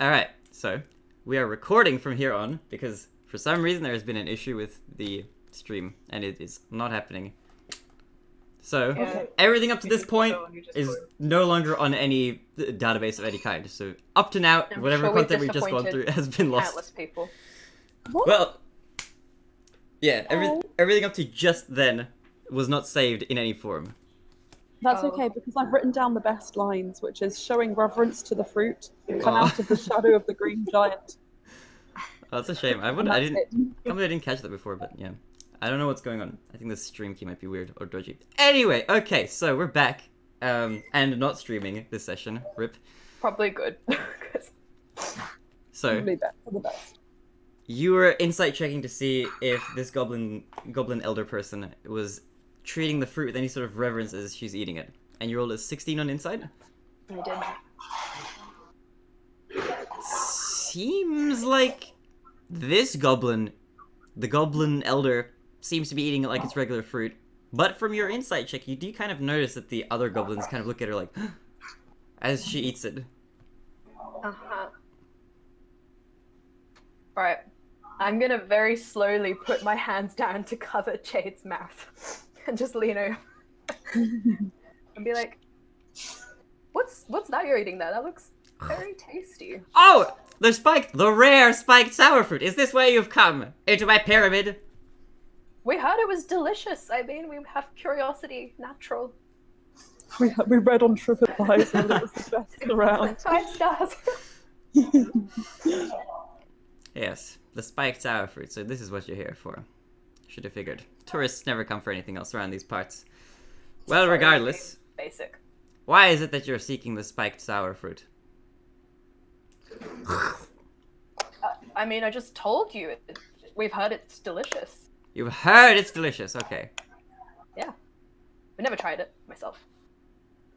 Alright, so we are recording from here on because for some reason there has been an issue with the stream and it is not happening. So, everything up to this point is no longer on any database of any kind. So, up to now, whatever content we've just gone through has been lost. People. Well, yeah, everything up to just then was not saved in any form. That's okay, because I've written down the best lines, which is showing reverence to the fruit, come out of the shadow of the green giant. Oh, that's a shame. I didn't catch that before, but yeah. I don't know what's going on. I think this stream key might be weird or dodgy. Anyway, okay, so we're back. And not streaming this session. RIP. Probably good. So, Probably back for the best. you were insight checking to see if this goblin elder person was treating the fruit with any sort of reverence as she's eating it. And you rolled a 16 on insight? I did. Seems like this goblin, the goblin elder, seems to be eating it like it's regular fruit. But from your insight check, you do kind of notice that the other goblins kind of look at her like, as she eats it. Uh-huh. Alright. I'm gonna very slowly put my hands down to cover Jade's mouth. And just lean over. And be like, What's that you're eating there? That looks very tasty. Oh! The rare spiked sour fruit. Is this where you've come? Into my pyramid? We heard it was delicious. I mean, we have curiosity, natural. We read on TripAdvisor that it was the best around. 5 stars. Yes, the spiked sour fruit. So this is what you're here for. Should have figured. Tourists never come for anything else around these parts. Well, regardless. Basic. Why is it that you're seeking the spiked sour fruit? I mean, I just told you. We've heard it's delicious. You've heard it's delicious, okay. Yeah. I've never tried it myself.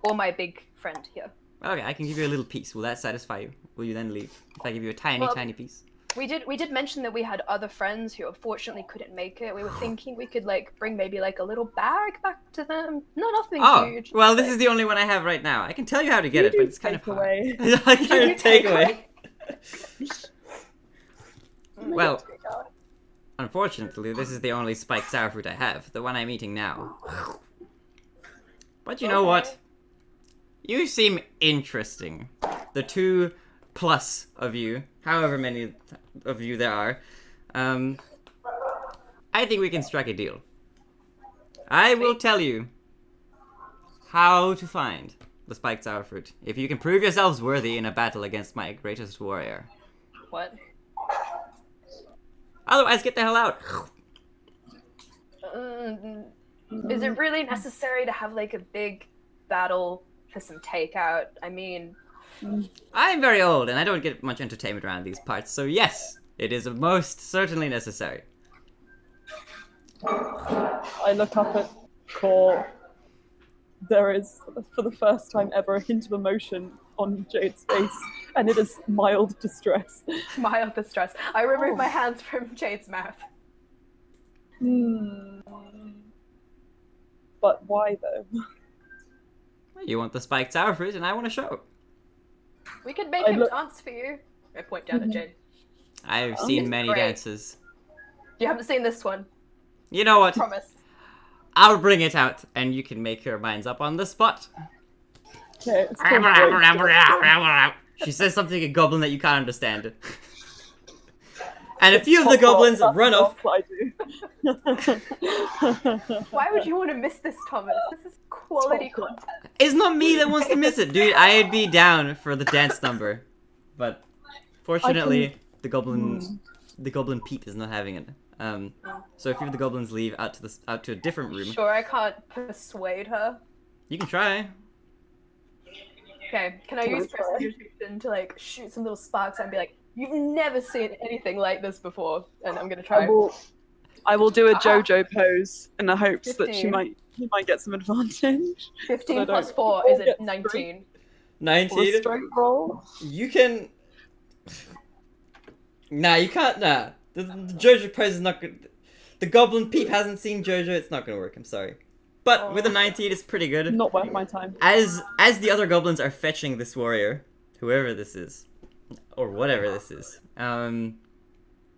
Or my big friend here. Okay, I can give you a little piece. Will that satisfy you? Will you then leave? If I give you a tiny piece? We did mention that we had other friends who unfortunately couldn't make it. We were thinking we could bring maybe a little bag back to them. No, nothing huge. Well, this is the only one I have right now. I can tell you how to get it, but it's kind of hard. Away. I kind of take away. Well, unfortunately, this is the only spiked sour fruit I have. The one I'm eating now. But you know what? You seem interesting. The 2+ of you, however many of you there are, I think we can strike a deal. I will tell you how to find the spiked sour fruit, if you can prove yourselves worthy in a battle against my greatest warrior. What? Otherwise, get the hell out. Is it really necessary to have a big battle for some takeout? I mean... I'm very old and I don't get much entertainment around these parts, so yes, it is most certainly necessary. I look up at Core. There is, for the first time ever, a hint of emotion on Jade's face, and it is mild distress. Mild distress. I remove my hands from Jade's mouth. But why, though? You want the spiked sour fruit and I want to show. We could make him dance for you. I point down at Jade. I've seen many dances. You haven't seen this one. You know what? Promise. I'll bring it out, and you can make your minds up on the spot. Okay, She says something in Goblin that you can't understand. And a few of the goblins run off. Why would you want to miss this, Thomas? This is quality content. It's not me that wants to miss it, dude. I'd be down for the dance number, but fortunately, the goblin peep is not having it. So a few of the goblins leave out to a different room. Sure, I can't persuade her. You can try. Okay, can I use prestidigitation to shoot some little sparks and be like, "You've never seen anything like this before," and I'm gonna try. I will do a JoJo pose in the hopes that he might get some advantage. 15 plus 4 is a 19. 19? Strength roll. You can. Nah, you can't. Nah. The JoJo pose is not good. The goblin peep hasn't seen JoJo. It's not gonna work. I'm sorry. But with a 19, it's pretty good. Not worth my time. As the other goblins are fetching this warrior, whoever this is, or whatever this is.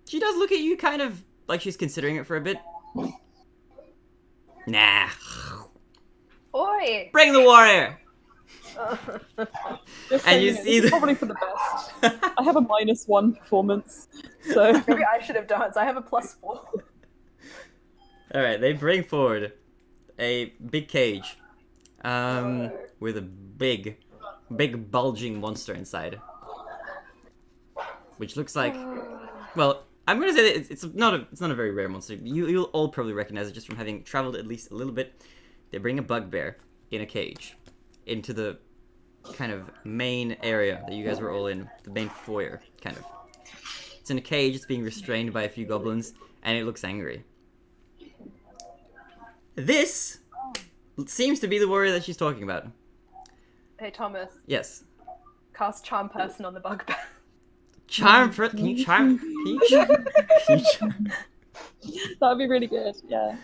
She does look at you kind of like she's considering it for a bit. Nah. Oi! Bring the warrior! Just And so you know, see this is probably for the best. I have a -1 performance, so Maybe I should have danced. I have a +4. Alright, they bring forward a big cage. With a big bulging monster inside. Which looks like, well, I'm gonna say that it's not a very rare monster. You'll all probably recognize it just from having traveled at least a little bit. They bring a bugbear in a cage into the kind of main area that you guys were all in, the main foyer, kind of. It's in a cage. It's being restrained by a few goblins, and it looks angry. This seems to be the warrior that she's talking about. Hey, Thomas. Yes. Cast Charm Person on the bugbear. Charm for can you charm? that'd be really good. Yeah.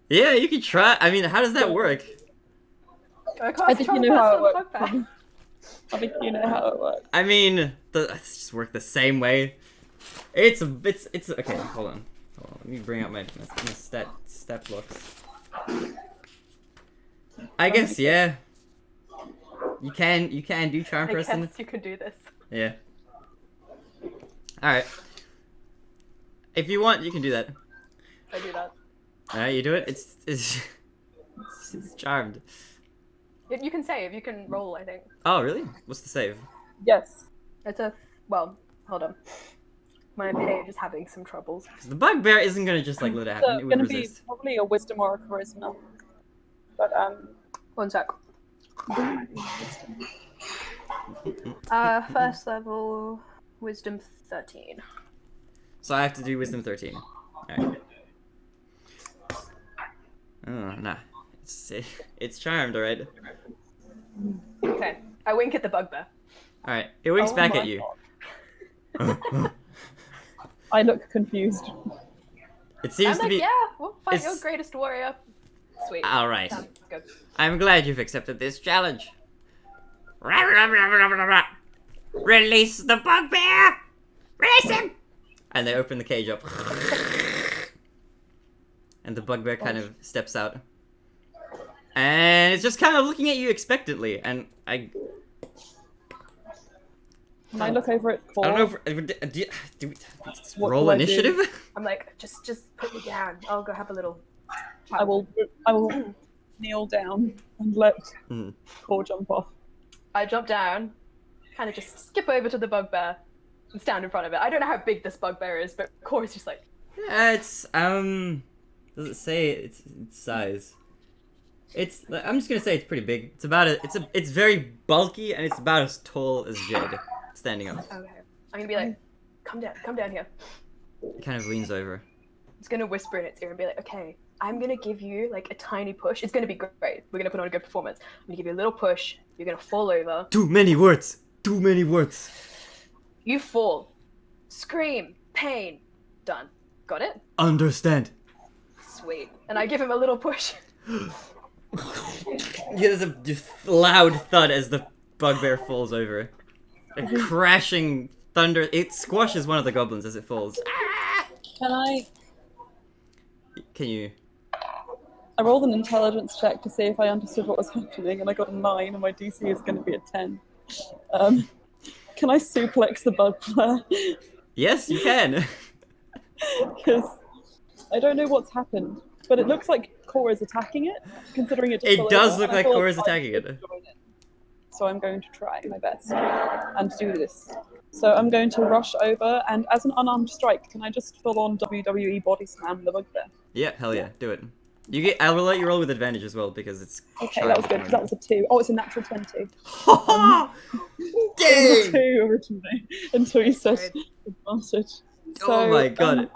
Yeah, you can try. I mean, how does that work? I think you know how it works. I think you know how it works. I mean, it's just work the same way. It's okay. Hold on. Let me bring out my stat blocks. I guess yeah. You can do charm person. I guess you could do this. Yeah. All right. If you want, you can do that. I do that. All right, you do it. It's charmed. You can save. You can roll. I think. Oh, really? What's the save? Yes. It's a hold on. My page is having some troubles. 'Cause the bugbear isn't gonna just like let it happen. It's It would gonna be resist. probably a wisdom or a charisma. But 1 sec. First level, wisdom 13. So I have to do wisdom 13. Alright. Oh, nah. It's charmed, alright? Okay. I wink at the bugbear. Alright, it winks Oh back my at you. I look confused. It seems I'm to like, be... yeah, we'll fight it's- your greatest warrior. Sweet. Alright. Sounds good. I'm glad you've accepted this challenge. Release the bugbear! Release him! And they open the cage up. And the bugbear kind of steps out. And it's just kind of looking at you expectantly. And Can I look over at Paul? I don't know if... Do we What roll do I do? initiative? I'm like, just put me down. I'll go have a little. I will kneel down and let Hmm. Paul jump off. I jump down, kind of just skip over to the bugbear and stand in front of it. I don't know how big this bugbear is, but Cora's just like, Yeah, it's does it say its size? I'm just gonna say it's pretty big. It's very bulky and it's about as tall as Jed standing up. okay. I'm gonna be like, come down here. It kind of leans over. It's gonna whisper in its ear and be like, okay, I'm gonna give you like a tiny push. It's gonna be great. We're gonna put on a good performance. I'm gonna give you a little push. You're gonna fall over. Too many words. Too many words. You fall. Scream. Pain. Done. Got it? Understand. Sweet. And I give him a little push. Yeah, there's a loud thud as the bugbear falls over. A crashing thunder. It squashes one of the goblins as it falls. Can you? I rolled an intelligence check to see if I understood what was happening, and I got a 9, and my DC is going to be a 10. Can I suplex the bugbear? Yes, you can. Because I don't know what's happened, but it looks like Cora's attacking it, considering it just It fell does over, look and I like feel Cora's I attacking should it. join So I'm going to try my best and do this. So I'm going to rush over, and as an unarmed strike, can I just full on WWE body slam the bugbear? Yeah, hell yeah, do it. I will let you roll with advantage as well because it's. Okay, that was good. 'Cause that was a 2. Oh, it's a natural 20. It Dang! was a 2 originally until you said advantage. Oh my god.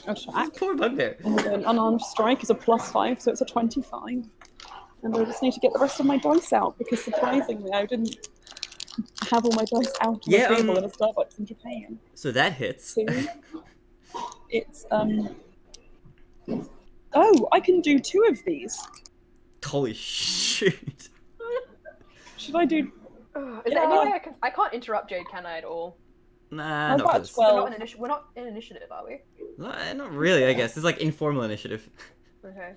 Attack. Poor bugbear. And then unarmed strike is a +5, so it's a 25. And I just need to get the rest of my dice out because surprisingly I didn't have all my dice out on Yeah, the table in a Starbucks in Japan. So that hits. 2. It's Oh, I can do 2 of these. Holy shit. Should I do Is there any way I can't interrupt Jade, can I, at all? Nah, How not for about this. 12? We're not in initiative, are we? Not really, I guess. It's like informal initiative. Okay.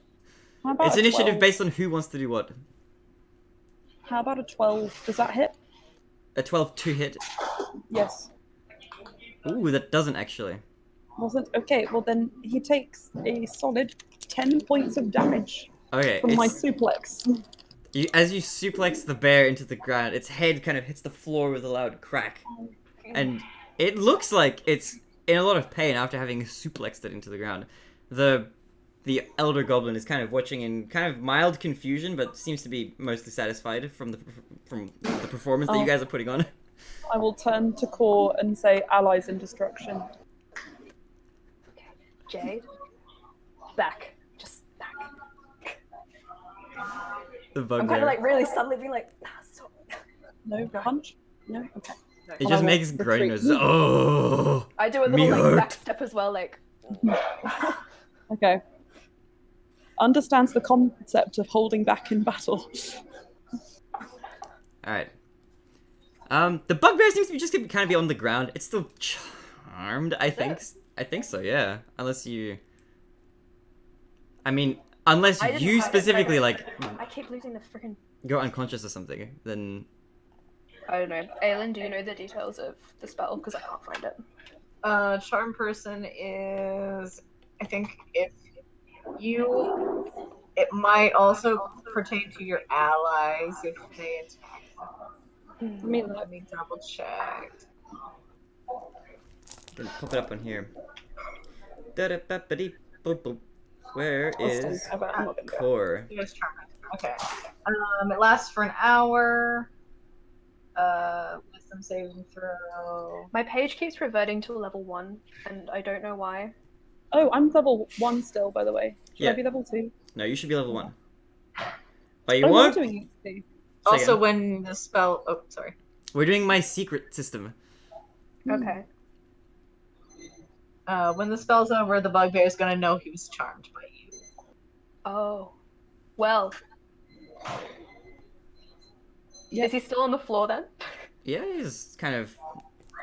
How about It's a initiative 12? based on who wants to do what. How about a 12? Does that hit? A 12 to hit. Yes. Ooh, that doesn't actually. Wasn't okay. Well, then he takes a solid 10 points of damage Okay, from my suplex. as you suplex the bear into the ground, its head kind of hits the floor with a loud crack. And it looks like it's in a lot of pain after having suplexed it into the ground. The elder goblin is kind of watching in kind of mild confusion, but seems to be mostly satisfied from the performance that you guys are putting on. I will turn to Core and say, "Allies in destruction." Okay. Jade, back. Just back. The bugbear. I'm kind of like really suddenly being like, stop. No punch. No. Okay. It just makes groaning noises. Oh. I do a little like back step as well, like. Okay. Understands the concept of holding back in battle. Alright. The bugbear seems to be just kind of be on the ground. It's still charmed, I think. I think so, yeah. Unless you... I mean, unless you specifically, like... I keep losing the freaking... Go unconscious or something, then... I don't know. Aelin, do you know the details of the spell? Because I can't find it. Charm person is... I think if you... It might also pertain to your allies if they attack. Let me double check. Gonna pop it up on here. Where is Core? Yes, charm. Okay. It lasts for an hour. Wisdom saving throw. My page keeps reverting to level 1, and I don't know why. Oh, I'm level 1 still, by the way. Should I be level 2? No, you should be level 1. But you I'm won't? doing XP. Also, when the spell... Oh, sorry. We're doing my secret system. Okay. When the spell's over, the bugbear is gonna know he was charmed by you. Oh. Well. Yeah. Is he still on the floor then? Yeah, he's kind of...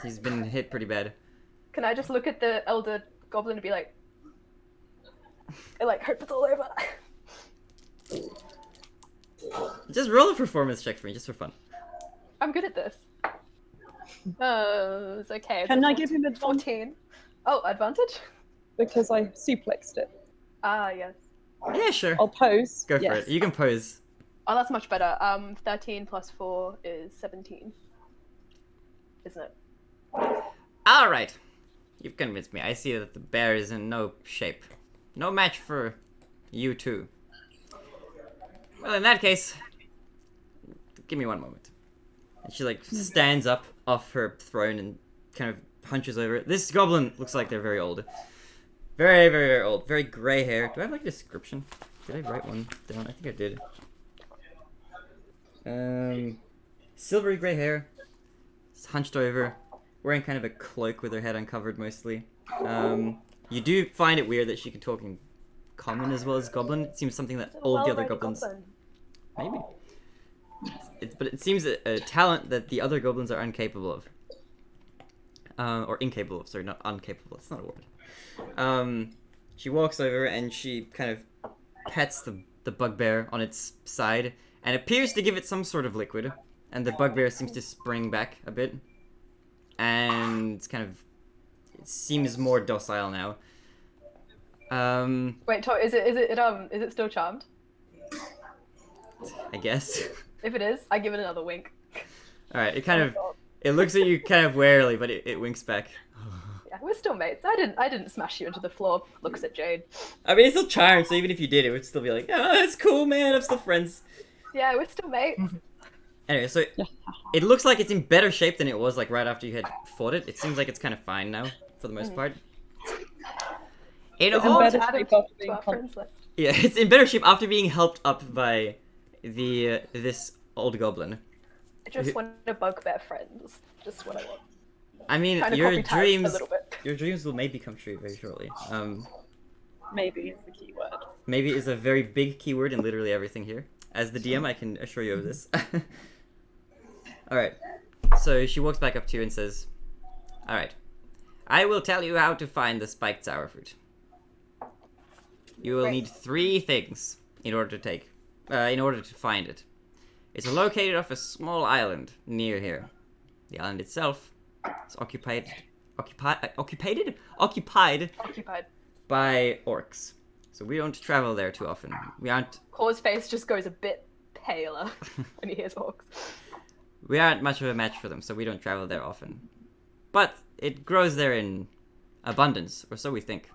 He's been hit pretty bad. Can I just look at the elder goblin and be like... I like hope it's all over. Just roll a performance check for me, just for fun. I'm good at this. Oh, it's okay. Can I give him advantage? 14. Oh, advantage? Because I suplexed it. Ah, yes. Yeah, sure. I'll pose. Go for it. You can pose. Oh, that's much better. 13 plus 4 is 17. Isn't it? Alright. You've convinced me. I see that the bear is in no shape. No match for you two. Well, in that case, give me one moment. And she, like, stands up off her throne and kind of hunches over it. This goblin looks like they're very old. Very, very, very old. Very gray hair. Do I have, like, a description? Did I write one down? I think I did. Silvery gray hair. Hunched over. Wearing kind of a cloak with her head uncovered, mostly. You do find it weird that she can talk in common as well as goblin. It seems something that all the other goblins... Maybe. But it seems a talent that the other goblins are incapable of. Or incapable of, sorry, not incapable. It's not a word. She walks over and she kind of pets the bugbear on its side and appears to give it some sort of liquid. And the bugbear seems to spring back a bit. And it's kind of... It seems more docile now. Wait, is it still charmed? I guess. If it is, I give it another wink. Alright, it kind of... It looks at you kind of warily, but it winks back. Yeah, we're still mates. I didn't smash you into the floor. Looks at Jade. I mean, it's still charmed, so even if you did, it would still be like, oh, it's cool, man, I'm still friends. Yeah, we're still mates. Anyway, so it looks like it's in better shape than it was, like, right after you had fought it. It seems like it's kind of fine now, for the most part. It's in better shape after being helped. Yeah, it's in better shape after being helped up by this old goblin. I just want a bugbear friends. Just what I want. I mean, your dreams will maybe come true very shortly. Maybe is the key word. Maybe is a very big keyword in literally everything here. As the DM, I can assure you of this. Alright. So she walks back up to you and says, alright. I will tell you how to find the spiked sour fruit. You will need 3 things in order to find it. It's located off a small island near here. The island itself is occupied by orcs. So we don't travel there too often. We aren't. Core's face just goes a bit paler when he hears orcs. We aren't much of a match for them, so we don't travel there often. But it grows there in abundance, or so we think,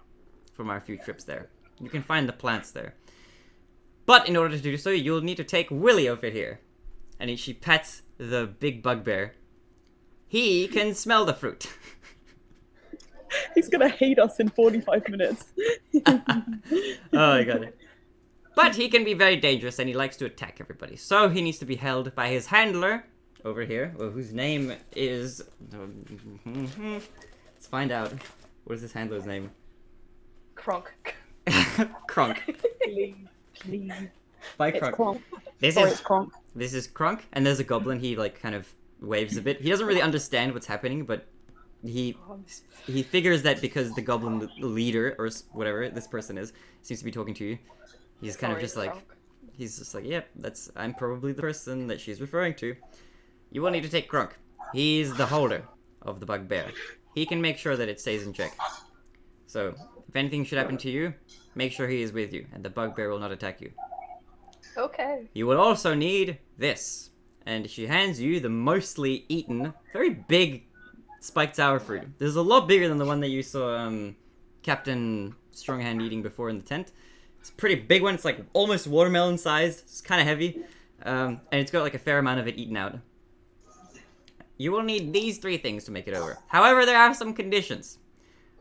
from our few trips there. You can find the plants there. But in order to do so, you'll need to take Willy over here. And she pets the big bugbear. He can smell the fruit. He's gonna hate us in 45 minutes. Oh my god. But he can be very dangerous and he likes to attack everybody. So he needs to be held by his handler over here, whose name is... Let's find out. What is this handler's name? Kronk. Kronk. Please. By It's Kronk. Kronk. This Sorry, is it's Kronk. This is Kronk, and there's a goblin. He like kind of waves a bit. He doesn't really understand what's happening, but he figures that because the goblin leader or whatever this person is seems to be talking to you, he's kind of just like, he's just like, yep, I'm probably the person that she's referring to. You will need to take Kronk. He's the holder of the bugbear. He can make sure that it stays in check. So if anything should happen to you, make sure he is with you, and the bugbear will not attack you. Okay. You will also need this. And she hands you the mostly eaten, very big spiked sour fruit. This is a lot bigger than the one that you saw Captain Stronghand eating before in the tent. It's a pretty big one. It's like almost watermelon sized. It's kind of heavy. And it's got like a fair amount of it eaten out. You will need these 3 things to make it over. However, there are some conditions.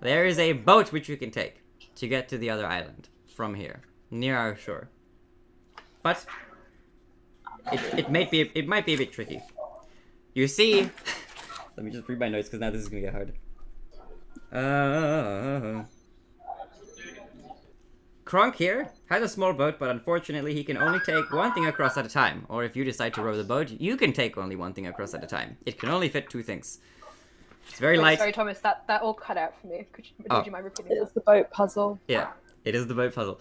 There is a boat which you can take to get to the other island from here, near our shore. But it might be a bit tricky. You see, let me just read my notes because now this is gonna get hard. Kronk here has a small boat, but unfortunately he can only take 1 thing across at a time. Or if you decide to row the boat, you can take only 1 thing across at a time. It can only fit 2 things. It's very light. Sorry, Thomas, that all cut out for me. Would you mind repeating that? It's the boat puzzle. Yeah, it is the boat puzzle.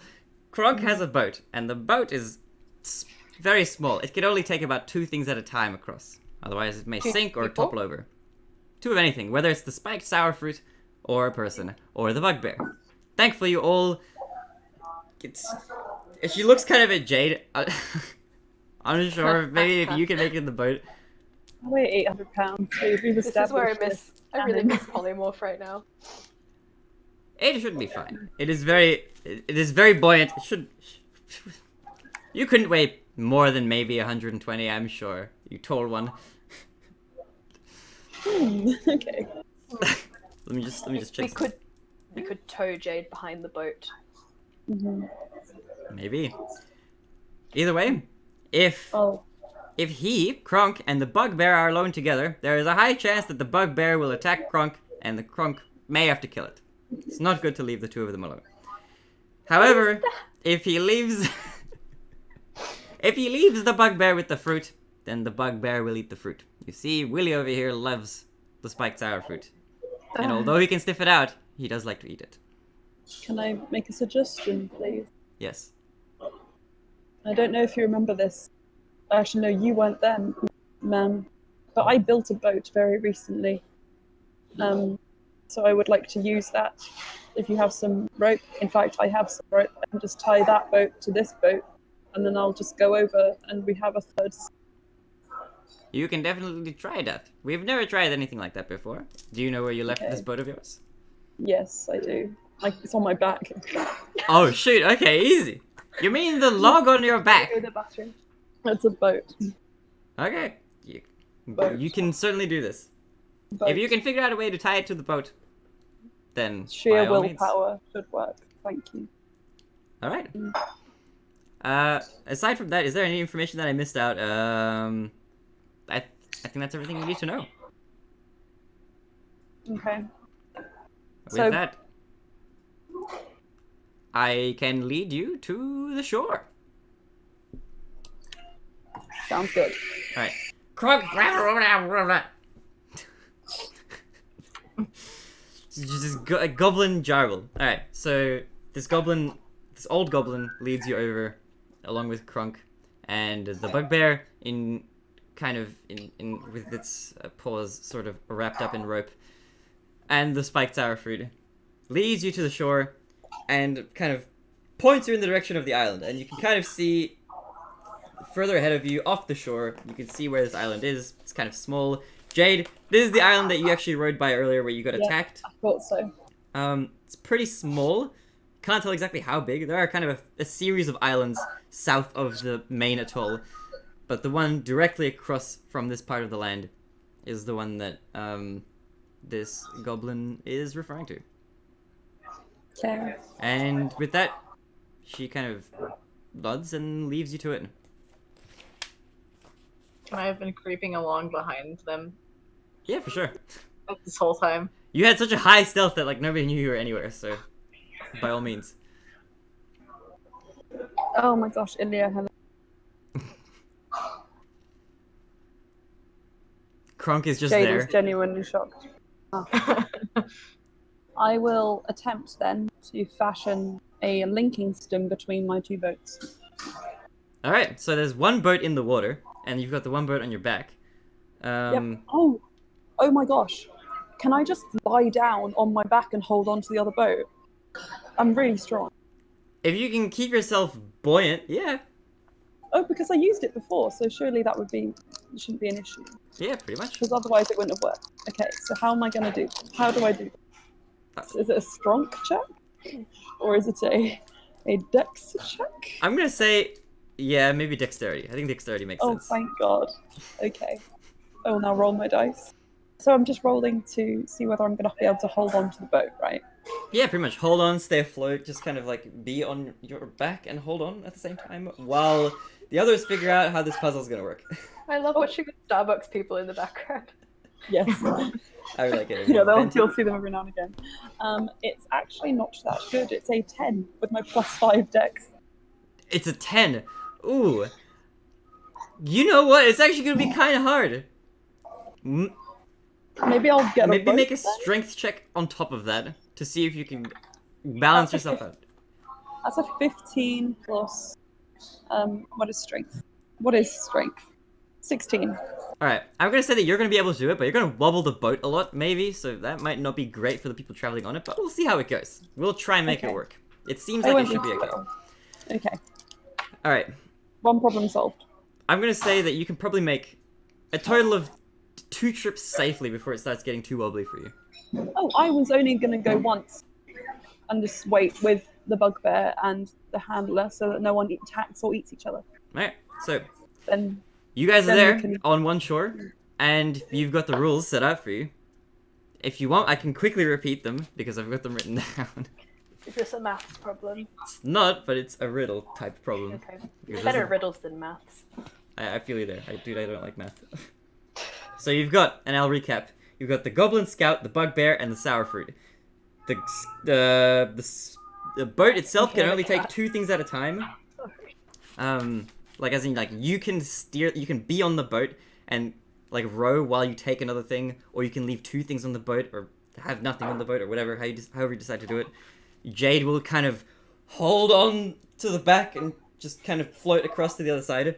Kronk has a boat, and the boat is very small. It can only take about 2 things at a time across. Otherwise, it may sink or topple over. 2 of anything, whether it's the spiked sour fruit, or a person, or the bugbear. Thankfully, you all... She looks kind of at Jade. I'm not sure. Maybe if you can make it in the boat. I weigh 800 pounds. This is where I really miss polymorph right now. It should be fine. It is very buoyant. It should... You couldn't weigh more than maybe 120, I'm sure. You tall one. Okay. let me just check. We could tow Jade behind the boat. Mm-hmm. Maybe. Either way, if he, Kronk, and the bugbear are alone together, there is a high chance that the bugbear will attack Kronk, and the Kronk may have to kill it. It's not good to leave the 2 of them alone. However, if he leaves the bugbear with the fruit, then the bugbear will eat the fruit. You see, Willy over here loves the spiked sour fruit. And although he can sniff it out, he does like to eat it. Can I make a suggestion, please? Yes. I don't know if you remember this. Actually, no, you weren't then, man. But I built a boat very recently. So I would like to use that. If you have some rope, in fact, I have some rope, I can just tie that boat to this boat, and then I'll just go over, and we have a 3rd. You can definitely try that. We've never tried anything like that before. Do you know where you left this boat of yours? Yes, I do. It's on my back. Oh, shoot. Okay, easy. You mean the log on your back? It's a boat. Okay. You can certainly do this. If you can figure out a way to tie it to the boat, then sheer willpower should work. Thank you. All right. Aside from that, is there any information that I missed out? I think that's everything you need to know. Okay. With that, I can lead you to the shore. Sounds good. All right. Crunk! Just a goblin jarble. Alright, so this old goblin leads you over along with Crunk, and the bugbear with its paws sort of wrapped up in rope, and the spiked sour fruit leads you to the shore and kind of points you in the direction of the island, and you can kind of see further ahead of you off the shore. You can see where this island is. It's kind of small. Jade, this is the island that you actually rode by earlier where you got attacked. I thought so. It's pretty small. Can't tell exactly how big. There are kind of a series of islands south of the main atoll, but the one directly across from this part of the land is the one that this goblin is referring to. Okay. And with that, she kind of nods and leaves you to it. Can I have been creeping along behind them Yeah, for sure. this whole time? You had such a high stealth that like nobody knew you were anywhere, so by all means. Oh my gosh, Ilya, hello. Kronk is just Jade there. is genuinely shocked. Oh. I will attempt then to fashion a linking stem between my two boats. Alright, so there's one boat in the water, and you've got the one boat on your back. Yep. Oh my gosh. Can I just lie down on my back and hold on to the other boat? I'm really strong. If you can keep yourself buoyant, yeah. Oh, because I used it before, so surely that shouldn't be an issue. Yeah, pretty much. Because otherwise it wouldn't have worked. Okay, so how am I going to do? How do I do? Is it a strong check? Or is it a dex check? I'm gonna say, yeah, maybe dexterity. I think dexterity makes sense. Oh, thank God. Okay. I will now roll my dice. So I'm just rolling to see whether I'm going to be able to hold on to the boat, right? Yeah, pretty much. Hold on, stay afloat, just kind of like be on your back and hold on at the same time while the others figure out how this puzzle's gonna work. I love watching the Starbucks people in the background. Yes. I really like it. Yeah, you'll see them every now and again. It's actually not that good. It's a 10 with my +5 dex. It's a 10. Ooh. You know what? It's actually gonna be kind of hard. Maybe I'll get Maybe a boat make a then? strength check on top of that to see if you can balance yourself out. That's a 15 plus. What is strength? What is strength? 16. Alright, I'm gonna say that you're gonna be able to do it, but you're gonna wobble the boat a lot, maybe, so that might not be great for the people traveling on it, but we'll see how it goes. We'll try and make it Okay. work. It seems I like won't it should be need to okay. roll. Okay. Alright, One problem solved. I'm gonna say that you can probably make a total of 2 trips safely before it starts getting too wobbly for you. Oh, I was only going to go once and just wait with the bugbear and the handler so that no one attacks or eats each other. Alright, so Then you guys are Then we there can- on one shore, and you've got the rules set out for you. If you want, I can quickly repeat them because I've got them written down. Is this a maths problem? It's not, but it's a riddle type problem. Okay. Because Better this is- riddles than maths. I feel you there. I don't like math. So you've got, and I'll recap. You've got the Goblin Scout, the Bugbear, and the Sour Fruit. The boat itself can only take 2 things at a time. Like as in, like you can steer, you can be on the boat and like row while you take another thing, or you can leave 2 things on the boat, or have nothing on the boat, or whatever. However you decide to do it. Jade will kind of hold on to the back and just kind of float across to the other side.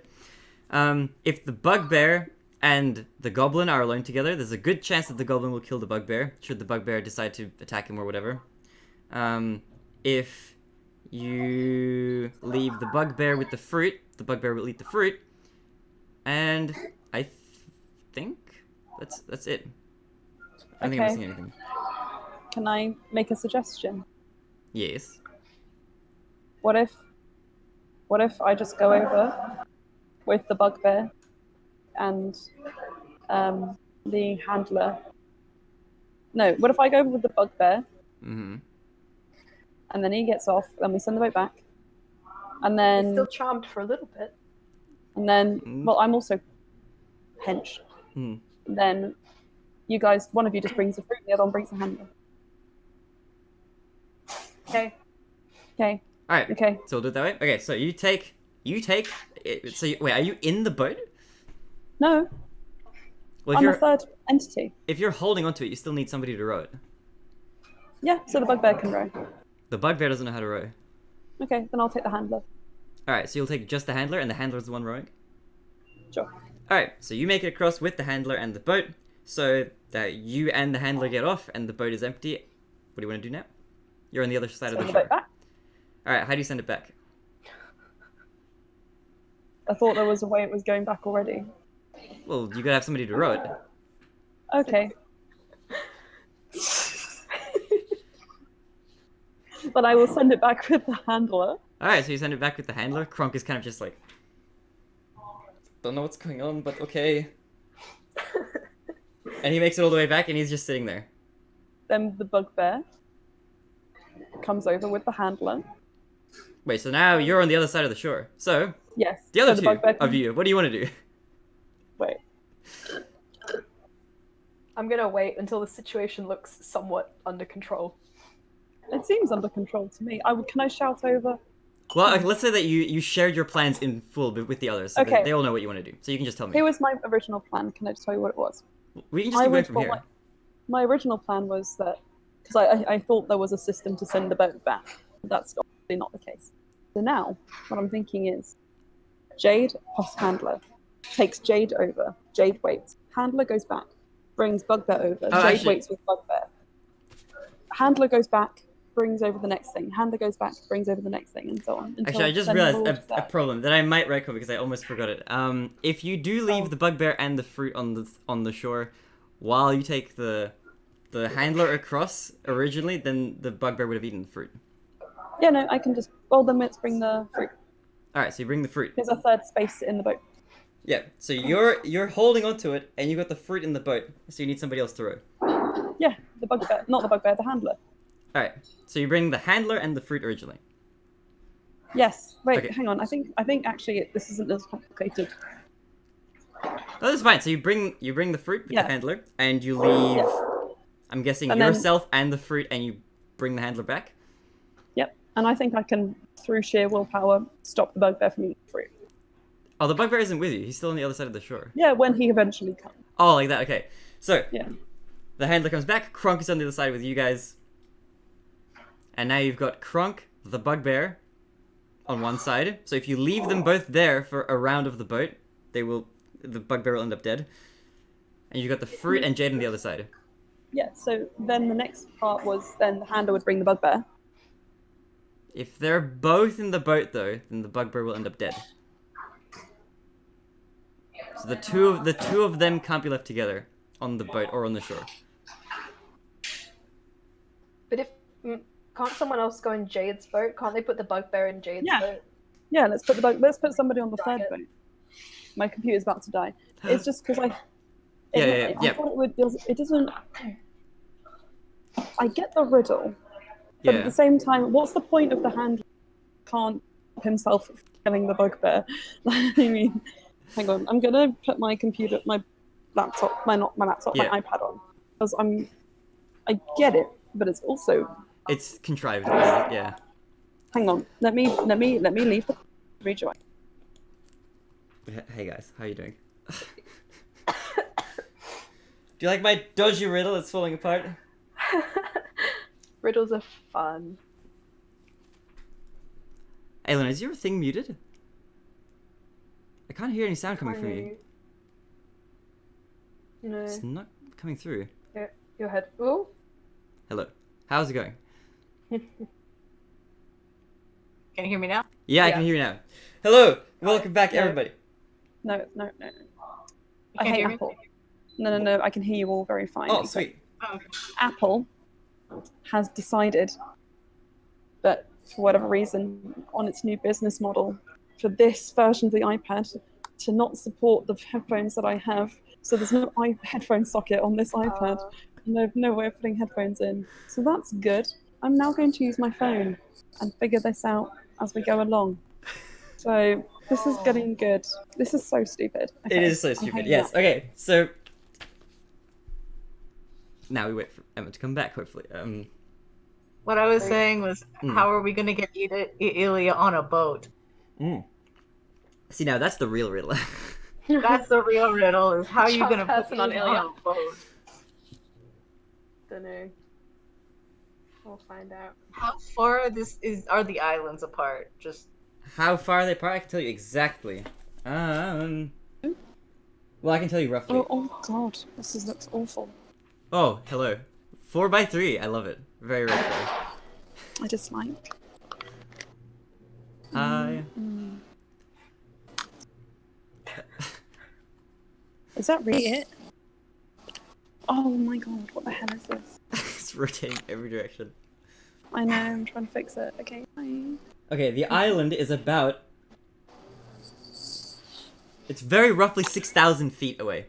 If the Bugbear and the Goblin are alone together, there's a good chance that the Goblin will kill the Bugbear, should the Bugbear decide to attack him or whatever. If you leave the Bugbear with the fruit, the Bugbear will eat the fruit. And I think that's it. I don't think I'm Okay. missing anything. can I make a suggestion? Yes. What if I just go over with the bugbear and the handler? No, what if I go over with the bugbear Mm-hmm. and then he gets off, then we send the boat back, and He's then still charmed for a little bit. well, I'm also hench. Hmm. Then you guys, one of you just brings the fruit, the other one brings the handler. Okay. Okay. Alright. Okay. So we'll do it that way. Okay, so you take. So wait, are you in the boat? No, Well, I'm a third entity. if you're holding onto it, you still need somebody to row it. Yeah, so the bugbear can row. The bugbear doesn't know how to row. Okay, then I'll take the handler. Alright, so you'll take just the handler, and the handler's the one rowing? Sure. Alright, so you make it across with the handler and the boat, so that you and the handler get off, and the boat is empty. What do you want to do now? You're on the other side of the Send the shore. boat back. Alright, how do you send it back? I thought there was a way it was going back already. Well, you gotta have somebody to row it. Okay. But I will send it back with the handler. Alright, so you send it back with the handler. Kronk is kind of just like... Don't know what's going on, but okay. And he makes it all the way back, and he's just sitting there. Then the bugbear comes over with the handler. Wait, so now you're on the other side of the shore. So, Yes. the other so two bugbear of you, what do you want to do? Wait. I'm gonna wait until the situation looks somewhat under control. It seems under control to me. Can I shout over? Well, let's say that you shared your plans in full with the others, so Okay. that they all know what you want to do. So you can just tell me. Here was my original plan. Can I just tell you what it was? We can just keep going from here. My original plan was that, because I thought there was a system to send the boat back. That's obviously not the case. So now, what I'm thinking is, Jade plus Handler takes Jade over. Jade waits. Handler goes back, brings Bugbear over. Jade actually- waits with Bugbear. Handler goes back, brings over the next thing. Handler goes back, brings over the next thing, and so on. Actually, I just then realized we're all a set. problem that I might record because I almost forgot it. If you do leave the bugbear and the fruit on the shore, while you take the handler across originally, then the bugbear would have eaten the fruit. Yeah, no, I can just. Well, then let's bring the fruit. All right, so you bring the fruit. There's a third space in the boat. Yeah, so you're holding onto it, and you got the fruit in the boat, so you need somebody else to row. Yeah, the bugbear, not the bugbear, the handler. All right, so you bring the handler and the fruit originally. Yes. Wait, Okay. hang on. I think actually this isn't as complicated. Oh, that's fine. So you bring the fruit with Yeah. the handler, and you leave. Yeah. I'm guessing And then- yourself and the fruit, and you bring the handler back. Yep. And I think I can, through sheer willpower, stop the bugbear from eating fruit. Oh, the bugbear isn't with you. He's still on the other side of the shore. Yeah, when he eventually comes. Oh, like that. Okay. So Yeah. the handler comes back. Kronk is on the other side with you guys, and now you've got Kronk, the bugbear, on one side. So if you leave them both there for a round of the boat, the bugbear will end up dead. And you've got the fruit and Jade on the other side. Yeah. So then the next part was then the handler would bring the bugbear. If they're both in the boat, though, then the bugbear will end up dead. So the two of them can't be left together on the boat or on the shore. But if can't someone else go in Jade's boat? Can't they put the bugbear in Jade's Yeah. boat? Yeah. Let's put somebody on the third boat. My computer's about to die. It's just because I. Yeah. I thought it would. It doesn't. I get the riddle, but at Yeah. the same time, what's the point of the handler can't stop himself from killing the bugbear? I mean, hang on. I'm gonna put my computer, my laptop, my iPad on because I get it, but it's also. It's contrived. Yeah. Hang on. Let me leave the rejoin. Hey guys, how you doing? Do you like my dodgy riddle that's falling apart? Riddles are fun. Aylin, is your thing muted? I can't hear any sound coming from you. No. It's not coming through. Your head. Ooh. Hello. How's it going? Can you hear me now? Yeah, I Yeah. can hear you now. Hello! Welcome back, No. everybody. No. You I can't hate hear me? Apple. No. I can hear you all very fine. Oh, sweet. Oh, okay. Apple has decided that for whatever reason on its new business model for this version of the iPad to not support the headphones that I have. So there's no headphone socket on this iPad. No way of putting headphones in. So that's good. I'm now going to use my phone and figure this out as we go along. So this is getting good. This is so stupid. It Okay, is so I'm stupid. hanging Yes. up. Okay. So now we wait for Emma to come back. Hopefully. What I was saying was, Mm. how are we going to get Ilya on a boat? See, now that's the real riddle. That's the real riddle, is how you Chop gonna put person on these Ilya. on a boat? Dunno. We'll find out. How far are the islands apart? Just How far are they apart? I can tell you exactly. Well, I can tell you roughly. Oh god, looks awful. Oh, hello. 4x3. I love it. Very retro. I dislike. Hi. Is that really it? Oh my god, what the hell is this? It's rotating every direction. I know, I'm trying to fix it. Okay, bye. Okay, the island is about... It's very roughly 6,000 feet away.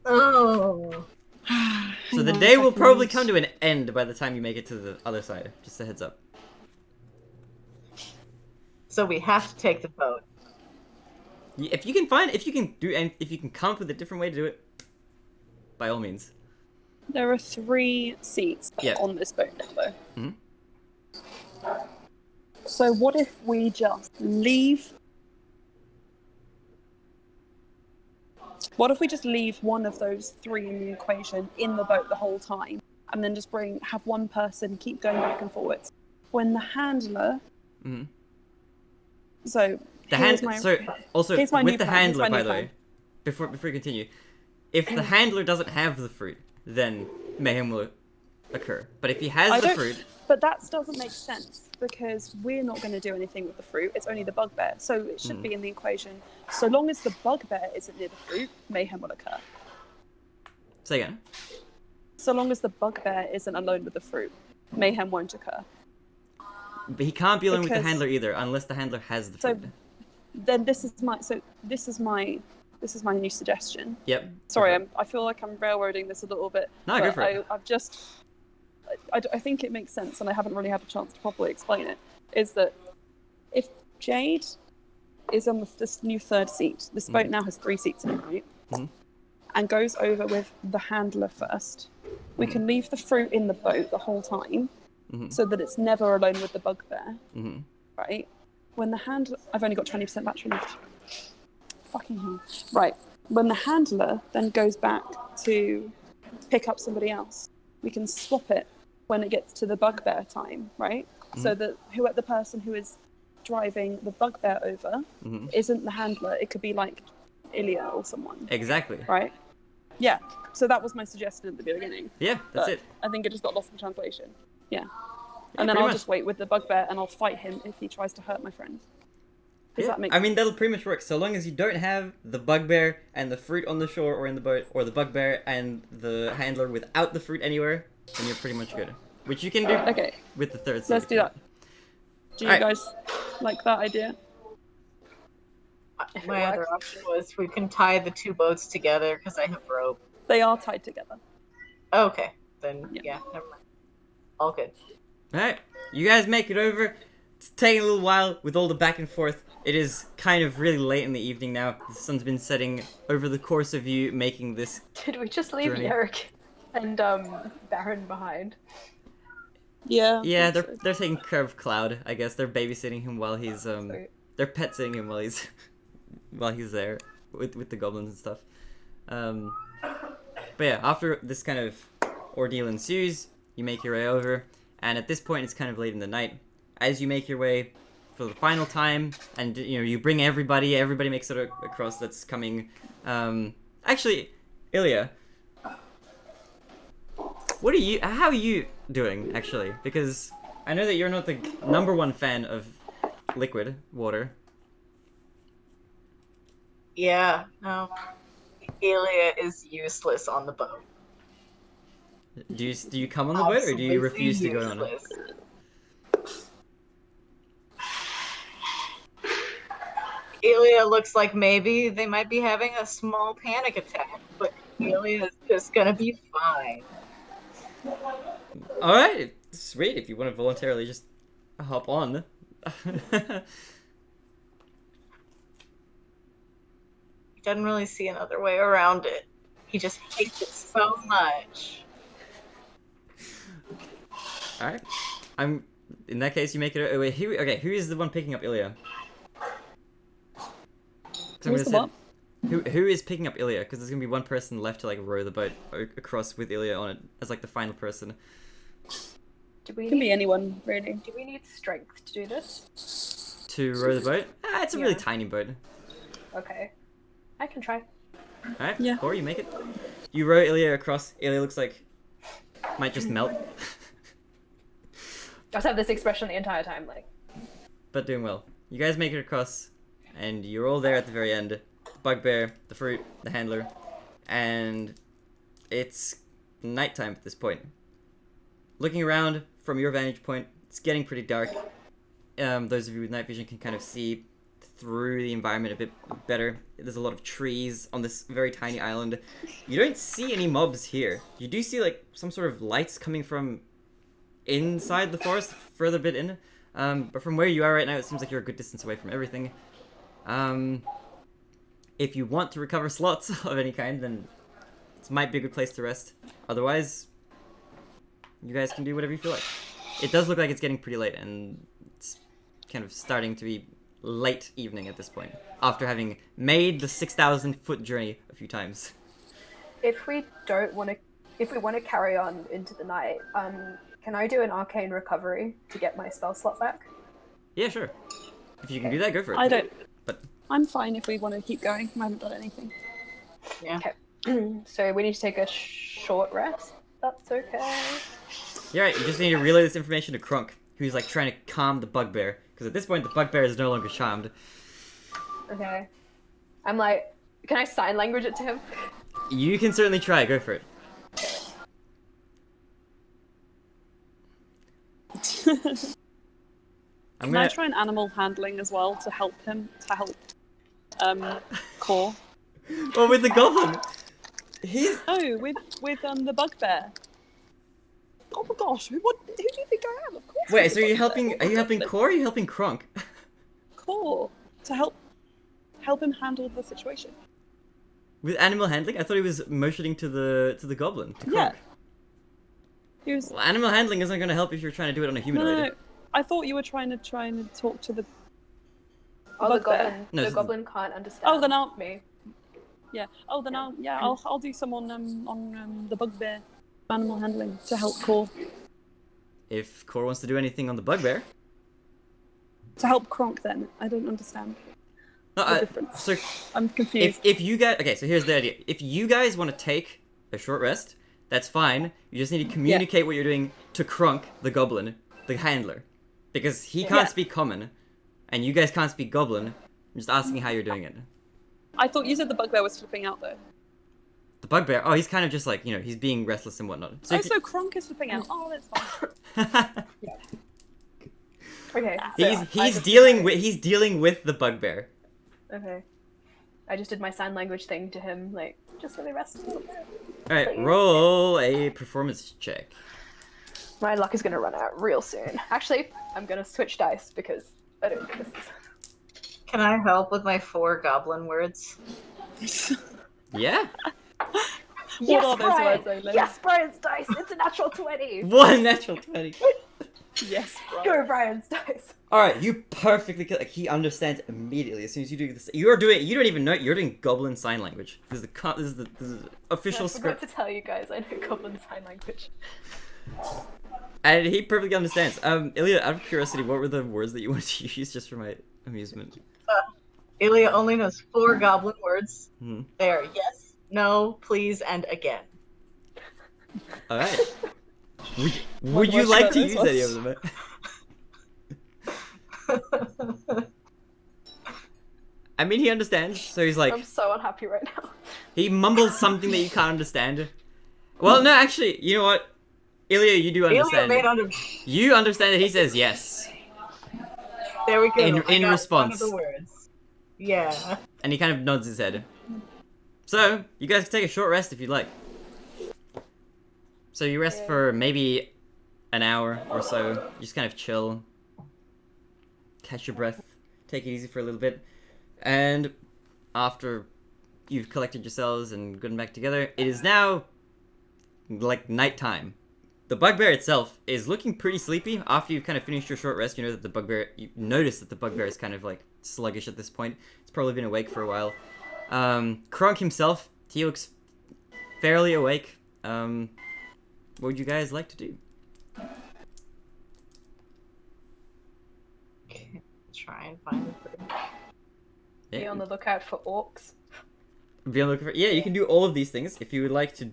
oh. So the Hang on a day will probably second. come to an end by the time you make it to the other side. Just a heads up. So we have to take the boat. If you can find, if you can come up with a different way to do it, by all means. There are 3 seats Yeah. on this boat now, though. Mhm. So what if we just leave? What if we just leave one of those 3 in the equation in the boat the whole time, and then just have one person keep going back and forwards? When the handler, Mhm. so The here's hand. my- So also here's my with new the plan, here's handler, my by new the way, plan. before we continue, if the handler doesn't have the fruit, then mayhem will occur. But if he has I the don't- fruit, But that doesn't make sense because we're not going to do anything with the fruit. It's only the bugbear, so it should be in the equation. So long as the bugbear isn't near the fruit, mayhem will occur. say again. So long as the bugbear isn't alone with the fruit, mayhem won't occur. But he can't be alone with the Because- handler either, unless the handler has the So fruit. then this is my new suggestion. Yep. Sorry, Okay. I feel like I'm railroading this a little bit. No, go but for it. I think it makes sense, and I haven't really had a chance to properly explain it. Is that if Jade is on this new 3rd seat, this boat now has 3 seats in it, right? Mhm. And goes over with the handler first. We can leave the fruit in the boat the whole time, Mhm. so that it's never alone with the bugbear, Mhm. right? When the handler, I've only got 20% battery left. Fucking hell. Right. When the handler then goes back to pick up somebody else, we can swap it when it gets to the bugbear time, right? So that the person who is driving the bugbear over Mhm. isn't the handler. It could be like Ilya or someone, Exactly. right? Yeah. So that was my suggestion at the beginning. Yeah, that's But it. I think it just got lost in translation. Yeah. Yeah, And then pretty I'll much. just wait with the bugbear and I'll fight him if he tries to hurt my friend. Does Yeah, that make I mean, that'll pretty much work. So long as you don't have the bugbear and the fruit on the shore or in the boat, or the bugbear and the handler without the fruit anywhere, then you're pretty much good. Which you can do Okay, with the 3rd seat. let's do that. Do you Alright. guys like that idea? If it My other works. option was we can tie the 2 boats together because I have rope. They are tied together. Okay, then Yeah. yeah, never mind. All good. Alright, you guys make it over. It's taking a little while with all the back and forth. It is kind of really late in the evening now. The sun's been setting over the course of you making this. Did we just leave Journey. Yerrick and Baron behind? Yeah. Yeah, I think so. they're taking care of Cloud, I guess. They're babysitting him while he's Sweet. they're pet sitting him while he's while he's there with the goblins and stuff. But yeah, after this kind of ordeal ensues, you make your way over, and at this point it's kind of late in the night. As you make your way for the final time, and you bring everybody makes it across that's coming. Actually, Ilya, how are you doing, actually? Because I know that you're not the #1 fan of liquid water. Yeah, no. Ilya is useless on the boat. Do you come on the boat, or do you Absolutely refuse to go on it? useless. Ilya looks like maybe they might be having a small panic attack, but Ilya is just gonna be fine. Alright, sweet, if you want to voluntarily just hop on. He doesn't really see another way around it. He just hates it so much. Alright. In that case, you make it. Wait, who is the one picking up Ilya? So I'm What's the gonna what? say, who is picking up Ilya? Because there's gonna be one person left to like row the boat across with Ilya on it as like the final person. Do we Can be need, anyone, really. do we need strength to do this? To row the boat? Ah, it's a really Yeah. tiny boat. Okay. I can try. Alright, Yeah. Corey, you make it. You row Ilya across. Ilya looks like might just melt. I just have this expression the entire time, like. But doing well. You guys make it across, and you're all there at the very end. Bugbear, the fruit, the handler, and it's nighttime at this point. Looking around from your vantage point, it's getting pretty dark. Those of you with night vision can kind of see through the environment a bit better. There's a lot of trees on this very tiny island. You don't see any mobs here. You do see like some sort of lights coming from inside the forest, further a bit in. But from where you are right now, it seems like you're a good distance away from everything. If you want to recover slots of any kind, then this might be a good place to rest. Otherwise, you guys can do whatever you feel like. It does look like it's getting pretty late, and it's kind of starting to be late evening at this point, after having made the 6,000-foot journey a few times. If we want to carry on into the night, can I do an arcane recovery to get my spell slot back? Yeah, sure. If you can do that, go for it. I don't. But I'm fine if we want to keep going. I haven't done anything. Yeah. Okay. So we need to take a short rest. That's okay. you're right. You just need to relay this information to Krunk, who's like trying to calm the bugbear, because at this point the bugbear is no longer charmed. Okay. I'm like, can I sign language it to him? You can certainly try. Go for it. I'm Can gonna. I try an animal handling as well to help him? To help Core? Oh, with the goblin. He's. No, with the bugbear. Oh my gosh, who do you think I am? Of course. Wait. I'm So the are you bugbear. helping? Are you helping Core? Or are you helping Krunk? Core to help him handle the situation. With animal handling? I thought he was motioning to the goblin. To Krunk. Yeah. He was. Well, animal handling isn't going to help if you're trying to do it on a humanoid. No, I thought you were trying to talk to the. Oh, the bugbear. goblin. No, the it's- goblin can't understand. Oh, then I'll. me. Yeah. Oh, then I'll do some on the bugbear, animal handling to help Core. If Core wants to do anything on the bugbear. To help Kronk, then I don't understand No, the difference. so I'm confused. if you guys, okay, so here's the idea. If you guys want to take a short rest, that's fine. You just need to communicate what you're doing to Krunk, the goblin, the handler, because he can't Yeah. speak common, and you guys can't speak goblin. I'm just asking how you're doing it. I thought you said the bugbear was flipping out though. The bugbear, oh, he's kind of just like, he's being restless and whatnot. So, Oh, if so Kronk is flipping out. Oh, that's fine. Okay. so he's dealing with the bugbear. Okay. I just did my sign language thing to him, like, just let me rest a little bit. All right, Please. roll a performance check. My luck is gonna run out real soon. Actually, I'm gonna switch dice because I don't think this is. Can I help with my 4 goblin words? Yeah. Yes, are those Brian! words, Olin? Yes, Brian's dice! It's a natural 20! One natural 20. Yes, bro. Go, Brian's dice! Alright, you perfectly kill. Like, he understands immediately as soon as you do this. You don't even know it, you're doing goblin sign language. This is the official I forgot script. to tell you guys, I know Goblin Sign Language. And he perfectly understands. Ilya, out of curiosity, what were the words that you wanted to use just for my amusement? Ilya only knows 4 goblin words. Hmm. They are yes, no, please, and again. Alright. Would What you words like are to those use any of them? I mean, he understands, so he's like, I'm so unhappy right now. he mumbles something that you can't understand. Well, no, actually, you know what? Ilya, you do Ilya understand. made under. You understand that he says yes. There we go. In I got response. one of the words. Yeah. And he kind of nods his head. So, you guys can take a short rest if you'd like. So you rest for maybe an hour or so. You just kind of chill. Catch your breath. Take it easy for a little bit. And after you've collected yourselves and gotten back together, it is now like nighttime. The bugbear itself is looking pretty sleepy. After you've kind of finished your short rest, you notice that the bugbear is kind of like sluggish at this point. It's probably been awake for a while. Kronk himself, he looks fairly awake. What would you guys like to do? Try and find the food. Be on the lookout for orcs. Be on the lookout for... Yeah, you can do all of these things. If you would like to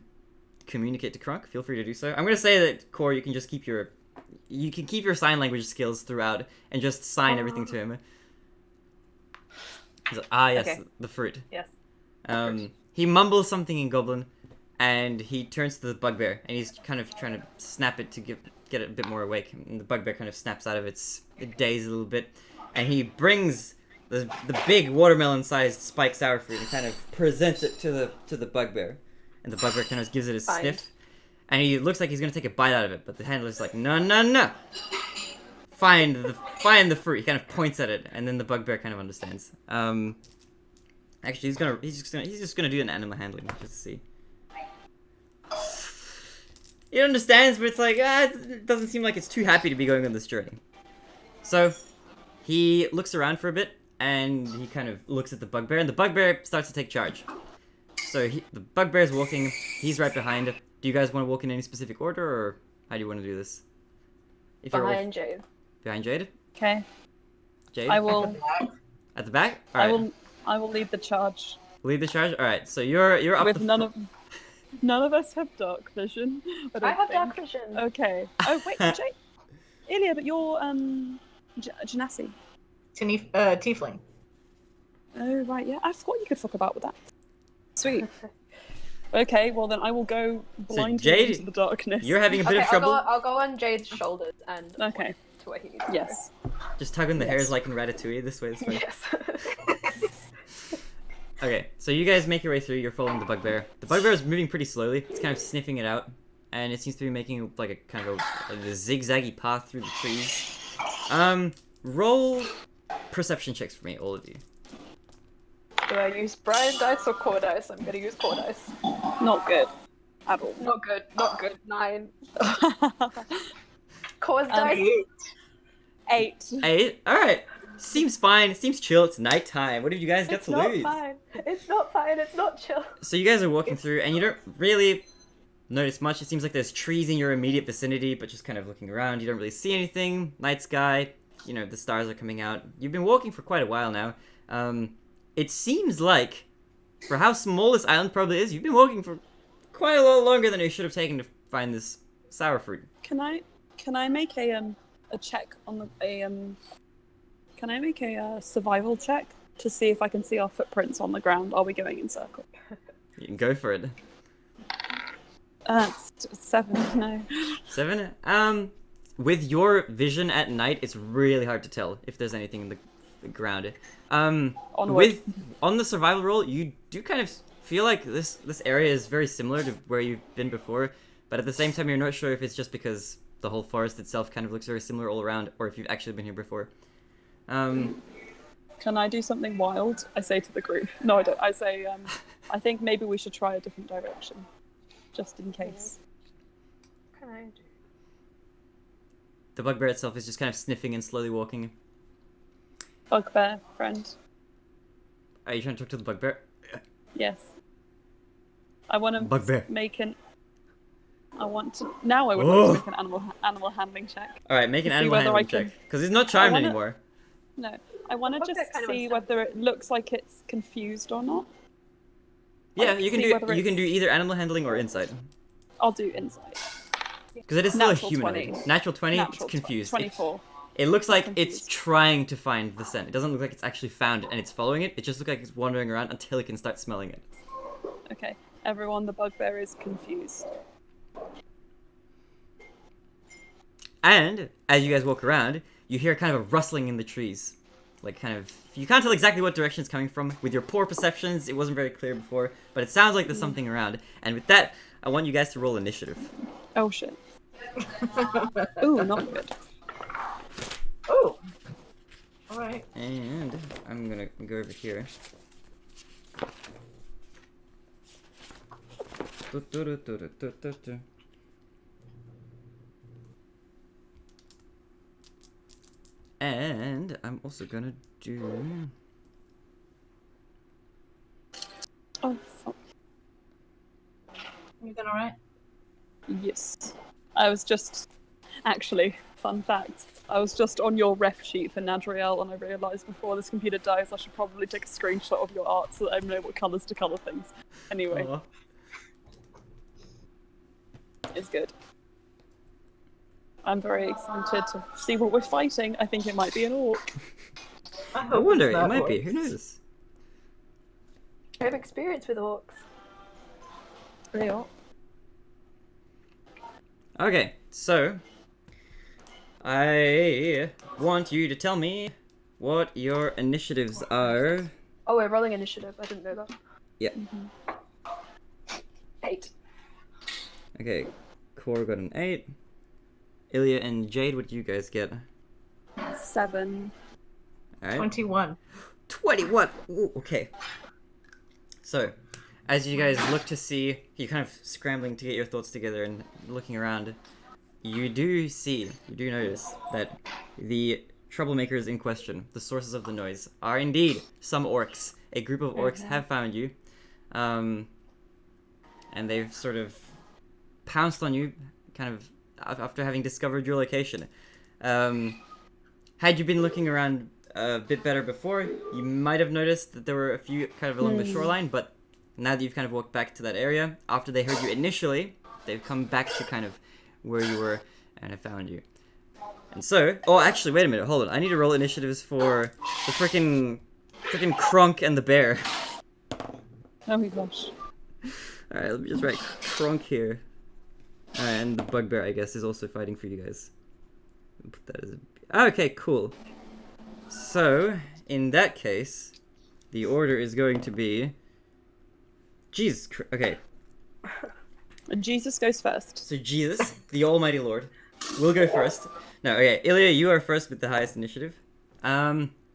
communicate to Kronk, feel free to do so. I'm gonna say that, Core, you can just keep your... You can keep your sign language skills throughout and just sign everything to him. He's like, yes, Okay. the fruit. Yes. He mumbles something in Goblin, and he turns to the bugbear, and he's kind of trying to snap it to get it a bit more awake. And the bugbear kind of snaps out of its daze a little bit, and he brings the big watermelon-sized spiked sour fruit and kind of presents it to the bugbear, and the bugbear kind of gives it a sniff, and he looks like he's gonna take a bite out of it, but the handler's like, no. Find the fruit. He kind of points at it, and then the bugbear kind of understands. Actually, he's just gonna do an animal handling just to see. He understands, but it's like it doesn't seem like it's too happy to be going on this journey. So he looks around for a bit, and he kind of looks at the bugbear, and the bugbear starts to take charge. So the bugbear's walking. He's right behind. Do you guys want to walk in any specific order, or how do you want to do this? If you're Behind Jade. behind Jade. Okay. Jade. I will. At the back. All right. I will lead the charge. Lead the charge. All right. So you're up. With none of us have dark vision. I have dark vision. Okay. Oh wait, Jade. Ilya, but you're Genasi. Tiefling. Oh right, yeah. I forgot you could fuck about with that. Sweet. Okay, well then I will go blindly Jade, into the darkness. You're having a bit of trouble. I'll go on Jade's shoulders and Okay. to where he needs to Yes. Just tugging the hairs like in Ratatouille. This way. go. Yes. Okay, so you guys make your way through. You're following the bugbear. The bugbear is moving pretty slowly. It's kind of sniffing it out, and it seems to be making like a kind of a zigzaggy path through the trees. Roll perception checks for me, all of you. Do I use Brian dice or core dice? I'm gonna use core dice. Not good. At all. Not good. 9. Core's dice. 8. 8. All right. Seems fine. Seems chill. It's nighttime. What have you guys got It's to not lose? fine. It's not fine. It's not chill. So you guys are walking through, and you don't really notice much. It seems like there's trees in your immediate vicinity, but just kind of looking around, you don't really see anything. Night sky, you know, the stars are coming out. You've been walking for quite a while now. It seems like, for how small this island probably is, you've been walking for quite a lot longer than it should have taken to find this sour fruit. Can I make a check on the Can I make a survival check to see if I can see our footprints on the ground? Are we going in circle? You can go for it. 7. No. 7? With your vision at night, it's really hard to tell if there's anything in the ground. On the survival roll, you do kind of feel like this area is very similar to where you've been before, but at the same time, you're not sure if it's just because the whole forest itself kind of looks very similar all around, or if you've actually been here before. Can I do something wild? I say to the group. No, I don't. I say, I think maybe we should try a different direction, just in case. What can I do? The bugbear itself is just kind of sniffing and slowly walking. Bugbear, friend. Are you trying to talk to the bugbear? Yes. I want to Bugbear. make an. I want to. Now I would like to make an animal handling check. All right, make an See animal whether handling I can- check because he's not charmed wanna- anymore. No, I want to Bugbear just kind of see understands. whether it looks like it's confused or not. Yeah, Like, you can see do whether you can it's- do either animal handling or insight I'll do insight. because it is still Natural a humanoid. 20. Natural 20. Natural It's confused. 24. It looks like it's confused. trying to find the scent. It doesn't look like it's actually found it and it's following it. It just looks like it's wandering around until it can start smelling it. Okay, everyone, the bugbear is confused. And as you guys walk around, you hear kind of a rustling in the trees. Like kind of, you can't tell exactly what direction it's coming from. With your poor perceptions, it wasn't very clear before, but it sounds like there's something around. And with that, I want you guys to roll initiative. Oh shit. Ooh, not good. Oh. All right. And I'm gonna go over here. And I'm also gonna do. Oh, fuck. You doing alright? Yes. I was just. Actually, fun fact. I was just on your ref sheet for Nadriel, and I realised before this computer dies, I should probably take a screenshot of your art so that I know what colours to colour things. Anyway, Aw. it's good. I'm very excited to see what we're fighting. I think it might be an orc. I wonder, it might be. Who knows? I have experience with orcs. They are. Okay, so I want you to tell me what your initiatives are. Oh, we're rolling initiative. I didn't know that. Yeah. 8. Okay, Core got an 8. Ilya and Jade, what do you guys get? 7. Alright. 21. 21! Ooh, okay. So, as you guys look to see, you're kind of scrambling to get your thoughts together and looking around, you do notice that the troublemakers in question, the sources of the noise, are indeed some orcs. A group of orcs have found you, and they've sort of pounced on you, kind of after having discovered your location. Had you been looking around a bit better before, you might have noticed that there were a few kind of along the shoreline, but now that you've kind of walked back to that area, after they heard you initially, they've come back to kind of where you were and have found you. And so, oh, actually, wait a minute, hold on. I need to roll initiatives for the frickin' Kronk and the bear. Oh my gosh. Alright, let me just write Kronk here. Alright, and the bugbear, I guess, is also fighting for you guys. I'll put that as a... Okay, cool. So, in that case, the order is going to be... Jesus, okay. And Jesus goes first. So Jesus, the almighty Lord, will go first. No, okay, Ilya, you are first with the highest initiative.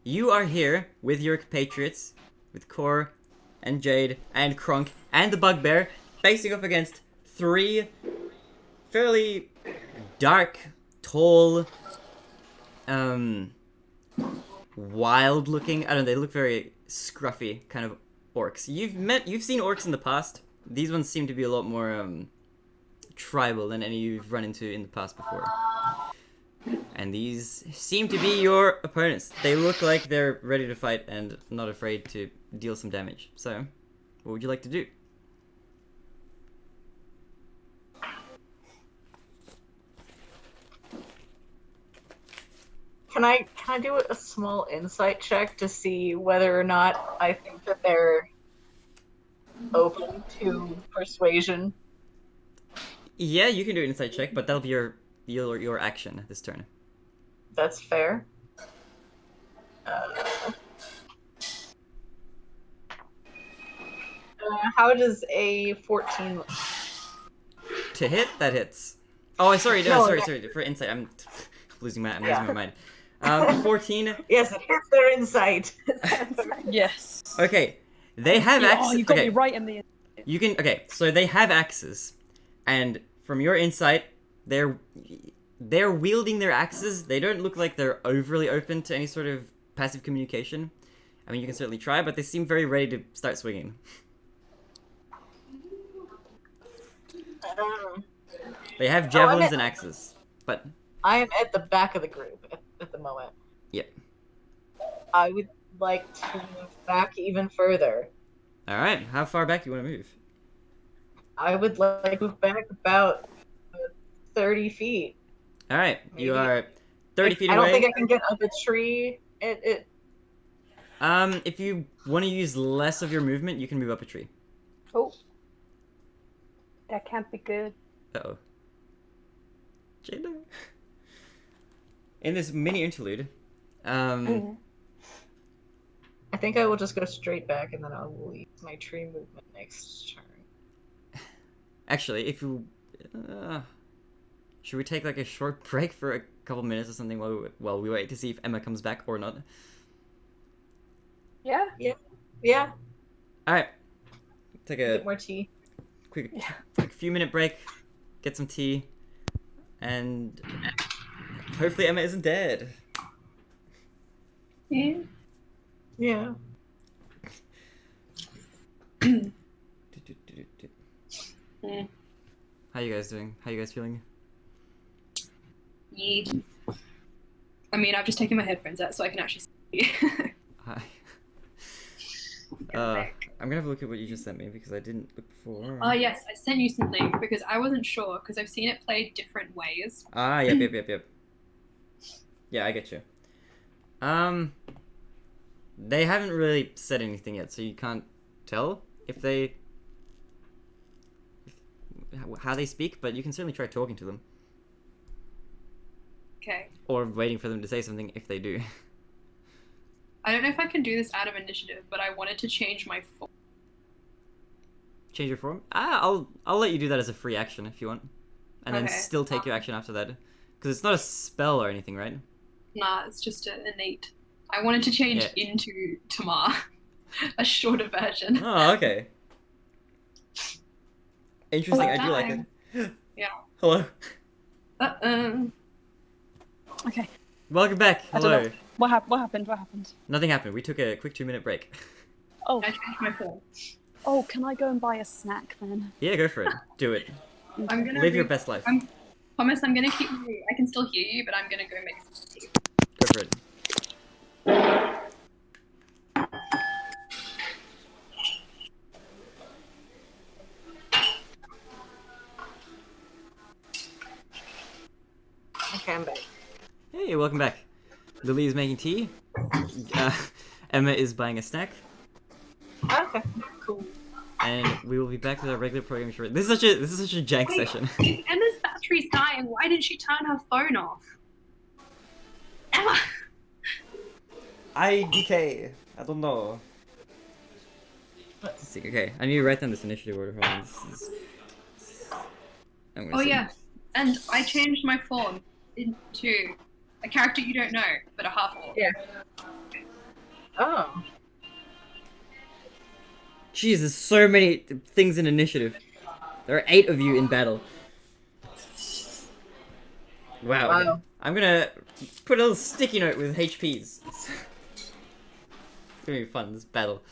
You are here with your compatriots, with Kor, and Jade, and Kronk, and the bugbear, facing off against 3 fairly dark, tall, wild-looking, I don't know, they look very scruffy, kind of orcs. You've seen orcs in the past. These ones seem to be a lot more, tribal than any you've run into in the past before. And these seem to be your opponents. They look like they're ready to fight and not afraid to deal some damage. So, what would you like to do? Can I do a small insight check to see whether or not I think that they're open to persuasion? Yeah, you can do an insight check, but that'll be your action this turn. That's fair. How does a 14 look? To hit, that hits. Oh, sorry, No, sorry. For insight, I'm losing my mind. 14. Yes, it hits their insight. Yes. Okay, they have axes. Oh, you got okay. me right in the... You can, okay, so they have axes, and from your insight, they're wielding their axes. They don't look like they're overly open to any sort of passive communication. I mean, you can certainly try, but they seem very ready to start swinging. They have javelins and axes, but... I am at the back of the group at the moment. Yep. I would like to move back even further. Alright, how far back do you want to move? I would like to move back about 30 feet. Alright, you Maybe. are 30 feet away. I don't think I can get up a tree. If you want to use less of your movement, you can move up a tree. Oh. That can't be good. Uh-oh. Jada? In this mini interlude, I think I will just go straight back and then I will use my tree movement next turn. actually, if you... should we take like a short break for a couple minutes or something while we wait to see if Emma comes back or not? Yeah? Yeah. Alright. Take a Get more tea. quick few minute break, get some tea, and hopefully Emma isn't dead. Yeah. Yeah. Mm. How you guys doing? How you guys feeling? Yeah. I mean, I've just taken my headphones out so I can actually see you. Hi. Go back. I'm gonna have a look at what you just sent me because I didn't look before. Oh yes, I sent you something because I wasn't sure because I've seen it played different ways. Ah, yep. Yeah, I get you. They haven't really said anything yet, so you can't tell if they how they speak, but you can certainly try talking to them Okay. or waiting for them to say something if they do. I don't know if I can do this out of initiative, but I wanted to change my form. Change your form? I'll let you do that as a free action if you want, and then Okay. still take your action after that, because it's not a spell or anything, right? Nah, it's just an innate. I wanted to change into Tamar, a shorter version. Oh, okay. Interesting. I do like it. Yeah. Hello. Okay. Welcome back. I don't know. Hello. What happened? What happened? Nothing happened. We took a quick 2-minute break. Oh, I changed my form. oh, can I go and buy a snack then? Yeah, go for it. Do it. I'm gonna Live your best life. Thomas, I'm gonna keep. I can still hear you, but I'm gonna go make some tea. Go for it. Okay, I'm back. Hey, welcome back. Lily is making tea. Emma is buying a snack. Okay, cool. And we will be back with our regular program shortly. This is such a jank session. If Emma's battery's dying, why didn't she turn her phone off? Emma! IDK. I don't know. Let's see. Okay, I need to write down this initiative order. Hold on. I'm gonna Oh see. yeah, and I changed my form into a character you don't know, but a half-orc. Yeah. Oh. Jeez, there's so many things in initiative. There are 8 of you in battle. Wow. Wow. Okay. I'm gonna put a little sticky note with HPs. It's gonna be fun, this battle.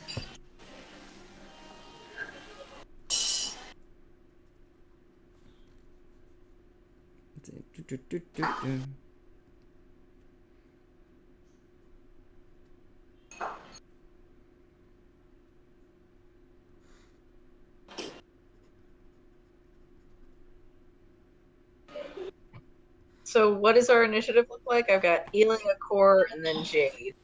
So what does our initiative look like? I've got Elia, Core, and then Jade.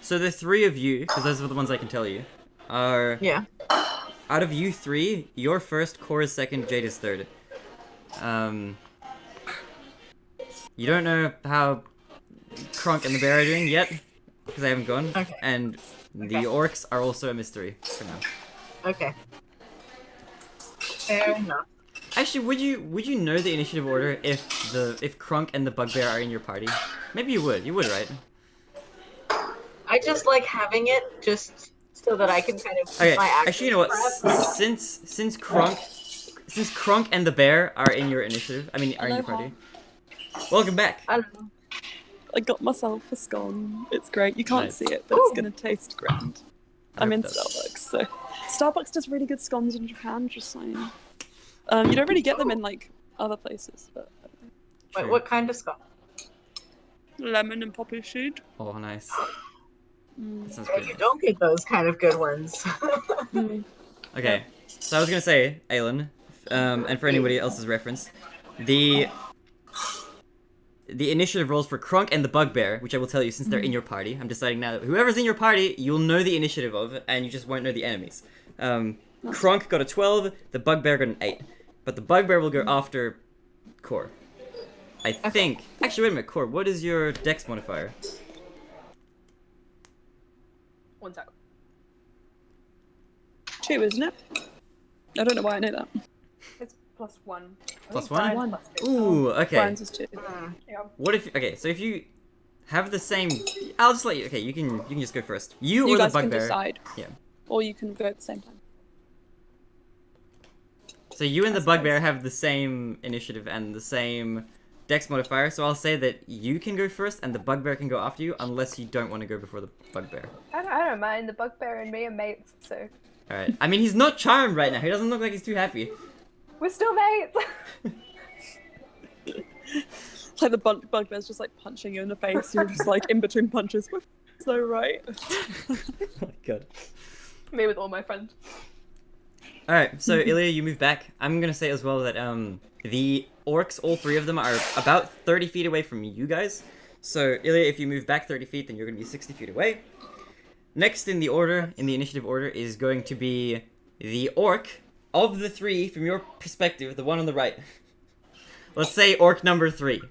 So the 3 of you, because those are the ones I can tell you, are... Yeah. Out of you 3, you're first, Core is second, Jade is third. You don't know how Kronk and the bear are doing yet, because they haven't gone. Okay. And the orcs are also a mystery for now. Okay. Fair enough. Actually, would you know the initiative order if Kronk and the bugbear are in your party? Maybe you would. You would, right? I just like having it just so that I can kind of keep Okay. my actions. Actually, you know what? Since Kronk and the bear are in your initiative, are in your Aloha. party. Welcome back. I don't know. I got myself a scone. It's great. You can't Nice. see it, but Ooh. it's gonna taste grand. I I'm hope in it does. Starbucks, so Starbucks does really good scones in Japan. Just saying. You don't really get them in like other places, but Wait, True. what kind of scone? lemon and poppy seed. Oh, nice. That sounds Oh, pretty you nice. don't get those kind of good ones. Mm. Okay, so I was gonna say, Aelin, and for anybody else's reference, the initiative rolls for Krunk and the Bugbear, which I will tell you since they're in your party. I'm deciding now that whoever's in your party, you'll know the initiative of, and you just won't know the enemies. Krunk got a 12, the Bugbear got an 8. But the Bugbear will go after Core. I think. Actually, wait a minute, Core, what is your dex modifier? 1 sec. 2, isn't it? I don't know why I know that. It's +1. Plus Brian's one? +2. Ooh, okay. Brian's is 2. Yeah. What if, okay, so if you have the same, I'll just let you, okay, you can just go first. You You or the guys can Bugbear. decide. Yeah. Or you can go at the same time. So you and the I suppose. Bugbear have the same initiative and the same dex modifier, so I'll say that you can go first and the bugbear can go after you, unless you don't want to go before the bugbear. I don't mind. The bugbear and me are mates, so Alright. I mean, he's not charmed right now. He doesn't look like he's too happy. we're still mates. Like the bugbear's just like punching you in the face. You're just like in between punches. We're so right. Oh my god. Me with all my friends. Alright, so Ilya, you move back. I'm gonna say as well that the orcs, all three of them, are about 30 feet away from you guys. So Ilya, if you move back 30 feet, then you're gonna be 60 feet away. Next in the order, in the initiative order, is going to be the orc of the three, from your perspective, the one on the right. Let's say orc number 3.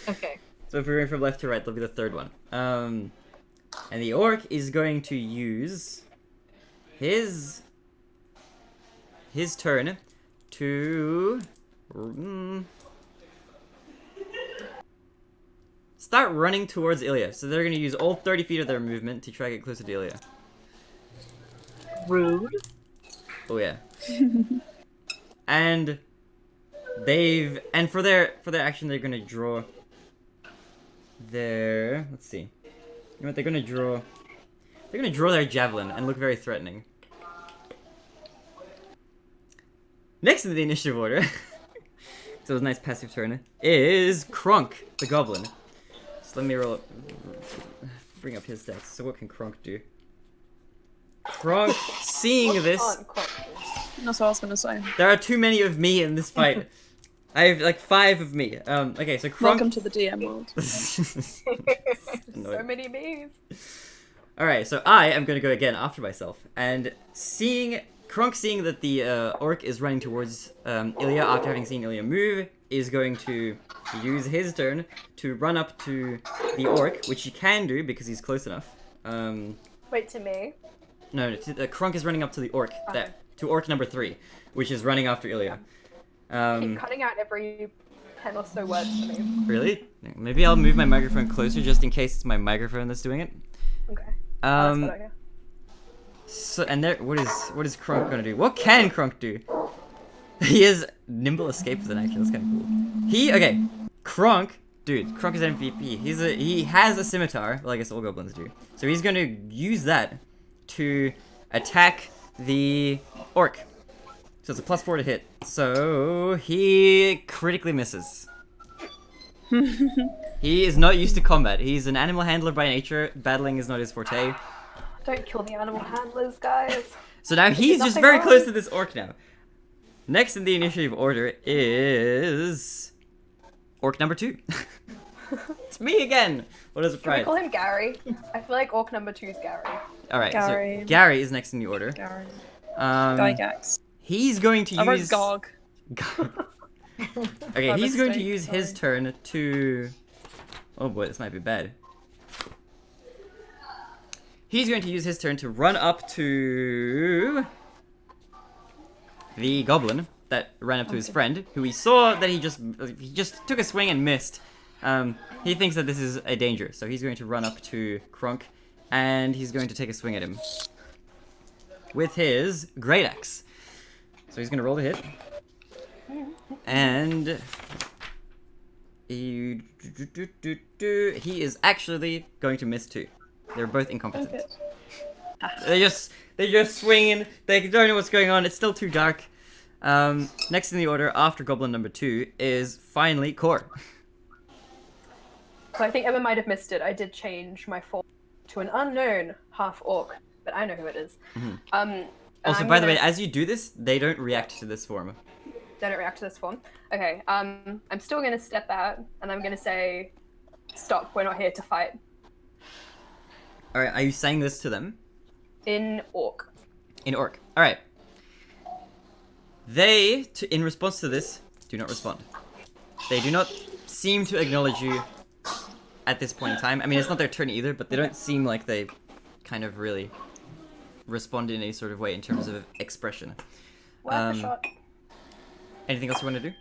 Okay. So if we're going from left to right, that'll be the third one. And the orc is going to use his turn to start running towards Ilya. So they're going to use all 30 feet of their movement to try to get closer to Ilya. Rude. Oh yeah. And for their action they're gonna draw their, let's see. You know what, they're gonna draw their javelin and look very threatening. Next in the initiative order, so it was a nice passive turn, is Kronk, the goblin. So let me bring up his stats. So what can Kronk do? Kronk, seeing this, That's what I was gonna say. there are too many of me in this fight. I have like 5 of me. Okay, so Kronk. Welcome to the DM world. So many me's. Alright, so I am gonna go again after myself. And Kronk seeing that the orc is running towards Ilya after having seen Ilya move, is going to use his turn to run up to the orc, which he can do because he's close enough. Wait, to me? No, Kronk is running up to the orc, to orc number 3, which is running after Ilya. Keep cutting out every 10 or so words for me. Really? Maybe I'll move my microphone closer just in case it's my microphone that's doing it. Okay. That's what I hear. So, and there, what is Kronk gonna do? What can Kronk do? He has nimble escape as an action. That's kind of cool. Okay, Kronk, dude. Kronk is an MVP. He has a scimitar. Well, I guess all goblins do. So he's gonna use that to attack the orc. So it's a +4 to hit. So he critically misses. He is not used to combat. He's an animal handler by nature. Battling is not his forte. Don't kill the animal handlers, guys. So now he's just very close to this orc now. Next in the initiative order is orc number 2. It's me again. What is a Can we pride? call him Gary? I feel like orc number 2 is Gary. All right, Gary. so Gary is next in the order. Gary. Gygax. He's going to I wrote use. Gog. Okay, By he's going to mistake, use his turn to. Oh boy, this might be bad. He's going to use his turn to run up to the goblin that ran up to his friend, who he saw that he just took a swing and missed. He thinks that this is a danger, so he's going to run up to Kronk, and he's going to take a swing at him with his great axe. So he's going to roll the hit, and he is actually going to miss too. They're both incompetent. Okay. They're just swinging. They don't know what's going on. It's still too dark. Next in the order after goblin number 2 is finally Core. So I think Emma might have missed it. I did change my form to an unknown half orc, but I know who it is. Also, by the way, as you do this, they don't react to this form. They don't react to this form. Okay. I'm still gonna step out, and I'm gonna say, "Stop! We're not here to fight." All right, are you saying this to them? In orc. In orc. All right. They, in response to this, do not respond. They do not seem to acknowledge you at this point in time. I mean, it's not their turn either, but they don't seem like they kind of really respond in any sort of way in terms of expression. Worth a shot. Anything else you want to do?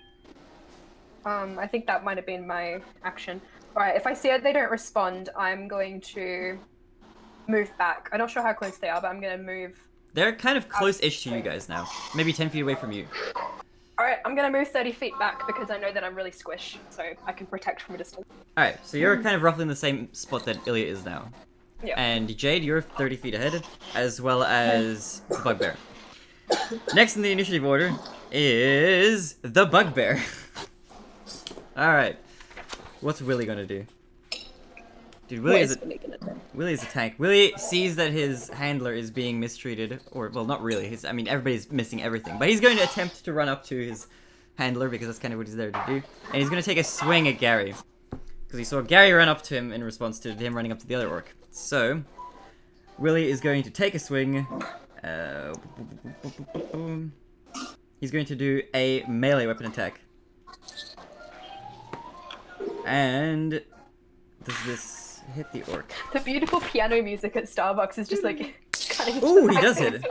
I think that might have been my action. Alright, if I see it, they don't respond, I'm going to move back. I'm not sure how close they are, but I'm going to move. They're kind of close-ish to you guys now. Maybe 10 feet away from you. Alright, I'm gonna move 30 feet back because I know that I'm really squished, so I can protect from a distance. Alright, so you're kind of roughly in the same spot that Ilya is now. Yeah. And Jade, you're 30 feet ahead, as well as the Bugbear. Next in the initiative order is the Bugbear. Alright. What's Willie gonna do? Dude, Willie is a tank. Willie sees that his handler is being mistreated, or, well, not really. I mean, everybody's missing everything. But he's going to attempt to run up to his handler, because that's kind of what he's there to do. And he's going to take a swing at Gary. Because he saw Gary run up to him in response to him running up to the other orc. So, Willie is going to take a swing. He's going to do a melee weapon attack. And does this hit the orc? The beautiful piano music at Starbucks is just like cutting. Ooh, he does hit. And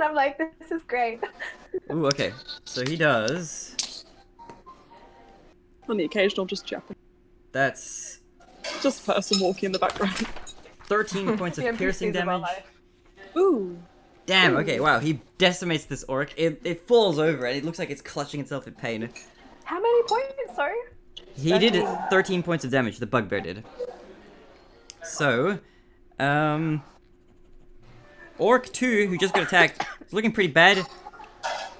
I'm like, this is great. Ooh, okay. So he does. On the occasional, just Japanese. That's Just a person walking in the background. 13 points of The piercing NPCs of our damage. life. Ooh. Damn, okay, wow, he decimates this orc. It falls over and it looks like it's clutching itself in pain. How many points? Sorry? He did 13 points of damage, the Bugbear did. So, Orc 2, who just got attacked, is looking pretty bad.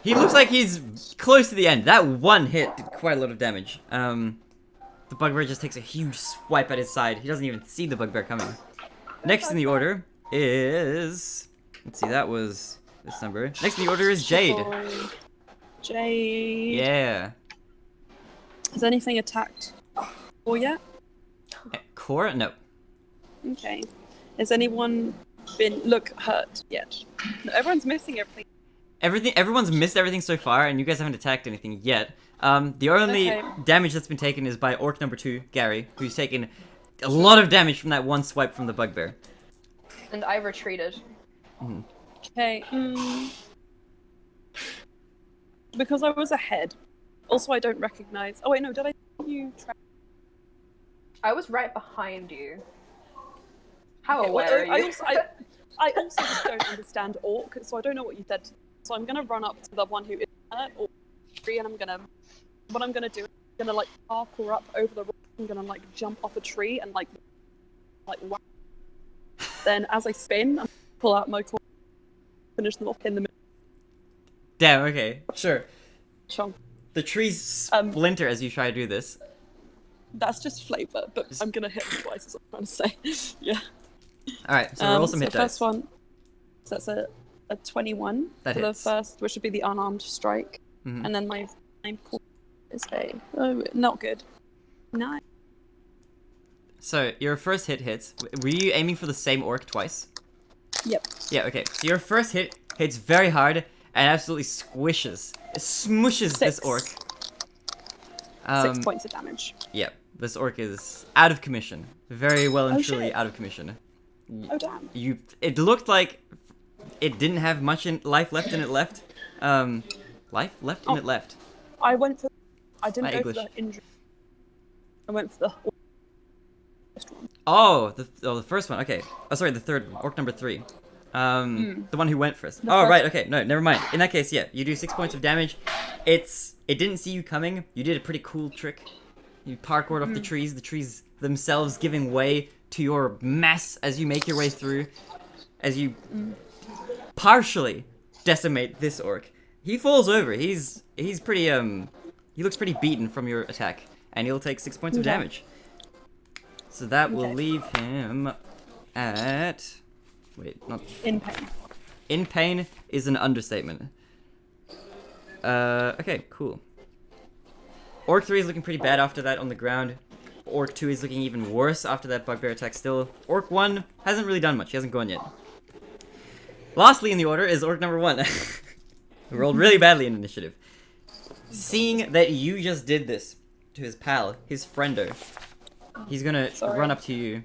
He looks like he's close to the end. That one hit did quite a lot of damage. The Bugbear just takes a huge swipe at his side. He doesn't even see the Bugbear coming. Next in the order is... Let's see, that was this number. Next in the order is Jade. Jade. Yeah. Has anything attacked or yet? Cora? No. Okay. Has anyone been hurt yet? No, everyone's missing everything. Everyone's missed everything so far, and you guys haven't attacked anything yet. The only damage that's been taken is by Orc number 2, Gary, who's taken a lot of damage from that one swipe from the Bugbear. And I retreated. Okay. Because I was ahead. Also, I don't recognize. Oh wait, no. Did I see you? I was right behind you. How aware are I you? I also just don't understand orc, so I don't know what you said. So I'm gonna run up to the one who is hurt or tree, and what I'm gonna do is I'm gonna like parkour up over the rock. I'm gonna like jump off a tree and like whack. Then as I spin, I'm pull out my core, finish them off in the middle. Damn, okay, sure. Chunk. The trees splinter as you try to do this. That's just flavor, but I'm gonna hit them twice, is what I'm trying to say. Yeah. Alright, so roll some hit the dice. first one, so that's a 21 That for hits. the first, which would be the unarmed strike. Mhm. And then my core is not good. 9. So, your first hit hits. Were you aiming for the same orc twice? Yep. Yeah, okay. So your first hit hits very hard and absolutely squishes. It smushes this 6. orc. 6 points of damage. Yeah, this orc is out of commission. Very well and Oh, truly shit. out of commission. Oh damn. It looked like it didn't have much life left in it left. Life left in it left. I didn't My go English. for the injury. I went for the first one. Oh, the first one. Okay. Oh, sorry, the third one. Orc number 3. The one who went first. The Oh, first- right. Okay. No, never mind. In that case, yeah, you do 6 points of damage. It didn't see you coming. You did a pretty cool trick. You parkoured off the trees themselves giving way to your mass as you make your way through. As you partially decimate this orc. He falls over. He's pretty he looks pretty beaten from your attack, and he'll take 6 points of Okay. damage. So that will Okay. leave him at not In pain. in pain is an understatement. Okay, cool. Orc 3 is looking pretty bad after that on the ground. Orc 2 is looking even worse after that bugbear attack still. Orc 1 hasn't really done much. He hasn't gone yet. Lastly in the order is Orc number 1. Who rolled really badly in initiative. Seeing that you just did this to his pal, his friendo, he's gonna run up to you,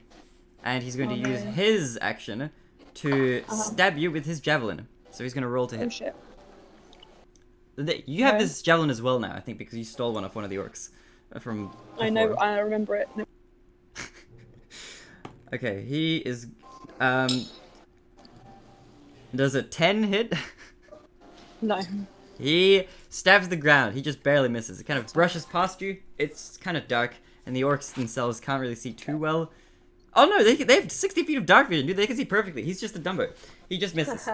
and he's going to use his action to stab you with his javelin. So he's gonna roll to Oh hit. shit. You have this javelin as well now, I think, because you stole one off one of the orcs from I know, before. I remember it. Okay, he is does a 10 hit? No. He stabs the ground. He just barely misses. It kind of brushes past you. It's kind of dark, and the orcs themselves can't really see too well. Oh no, they have 60 feet of dark vision, dude. They can see perfectly. He's just a Dumbo. He just misses.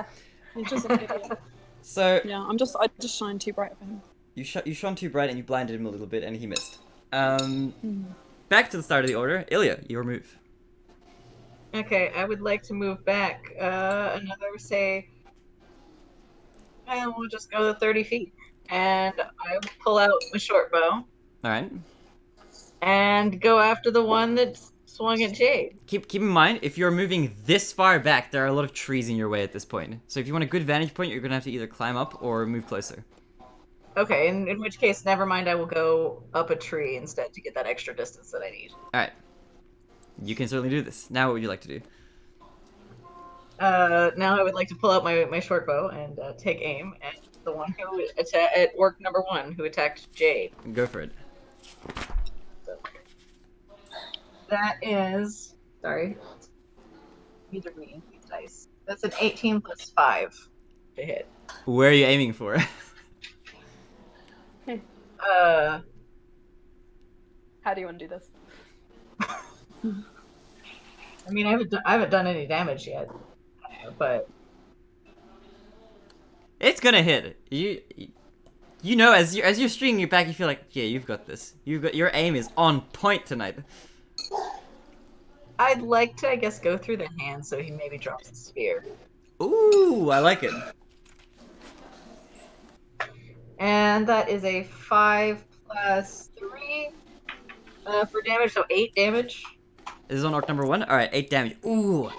He's just an idiot. So Yeah, I just shine too bright for him. you shone too bright and you blinded him a little bit, and he missed. Back to the start of the order. Ilya, your move. Okay, I would like to move back another, say, and we'll just go to 30 feet. And I will pull out my short bow All right. and go after the one that swung at Jade. Keep in mind, if you're moving this far back, there are a lot of trees in your way at this point. So if you want a good vantage point, you're gonna have to either climb up or move closer. Okay, in which case, never mind, I will go up a tree instead to get that extra distance that I need. All right. You can certainly do this. Now, what would you like to do? Now I would like to pull out my short bow and take aim at the one who at orc number 1 who attacked Jade. Go for it. So, that is these are me, these dice. That's an 18 plus 5 to hit. Where are you aiming for? How do you want to do this? I mean, I haven't done any damage yet, but It's gonna hit. You know, as you're stringing it back, you feel like, yeah, you've got this. Your aim is on point tonight. I'd like to, I guess, go through the hand so he maybe drops the spear. Ooh, I like it. And that is a 5 plus 3 for damage, so 8 damage. This is on orc number 1. All right, 8 damage. Ooh.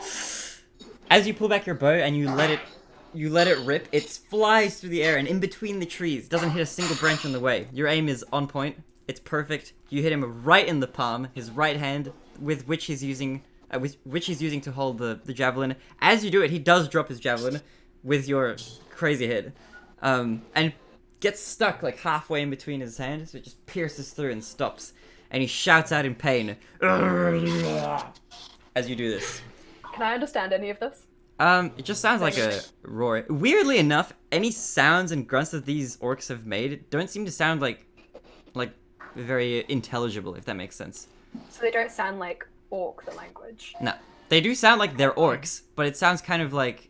As you pull back your bow and you let it rip, it flies through the air and in between the trees. Doesn't hit a single branch on the way. Your aim is on point. It's perfect. You hit him right in the palm, his right hand, with which he's using to hold the javelin. As you do it, he does drop his javelin with your crazy hit, and gets stuck like halfway in between his hands, so it just pierces through and stops. And he shouts out in pain as you do this. Can I understand any of this? It just sounds like a roar. Weirdly enough, any sounds and grunts that these orcs have made don't seem to sound like very intelligible, if that makes sense. So they don't sound like orc, the language. No. They do sound like they're orcs, but it sounds kind of like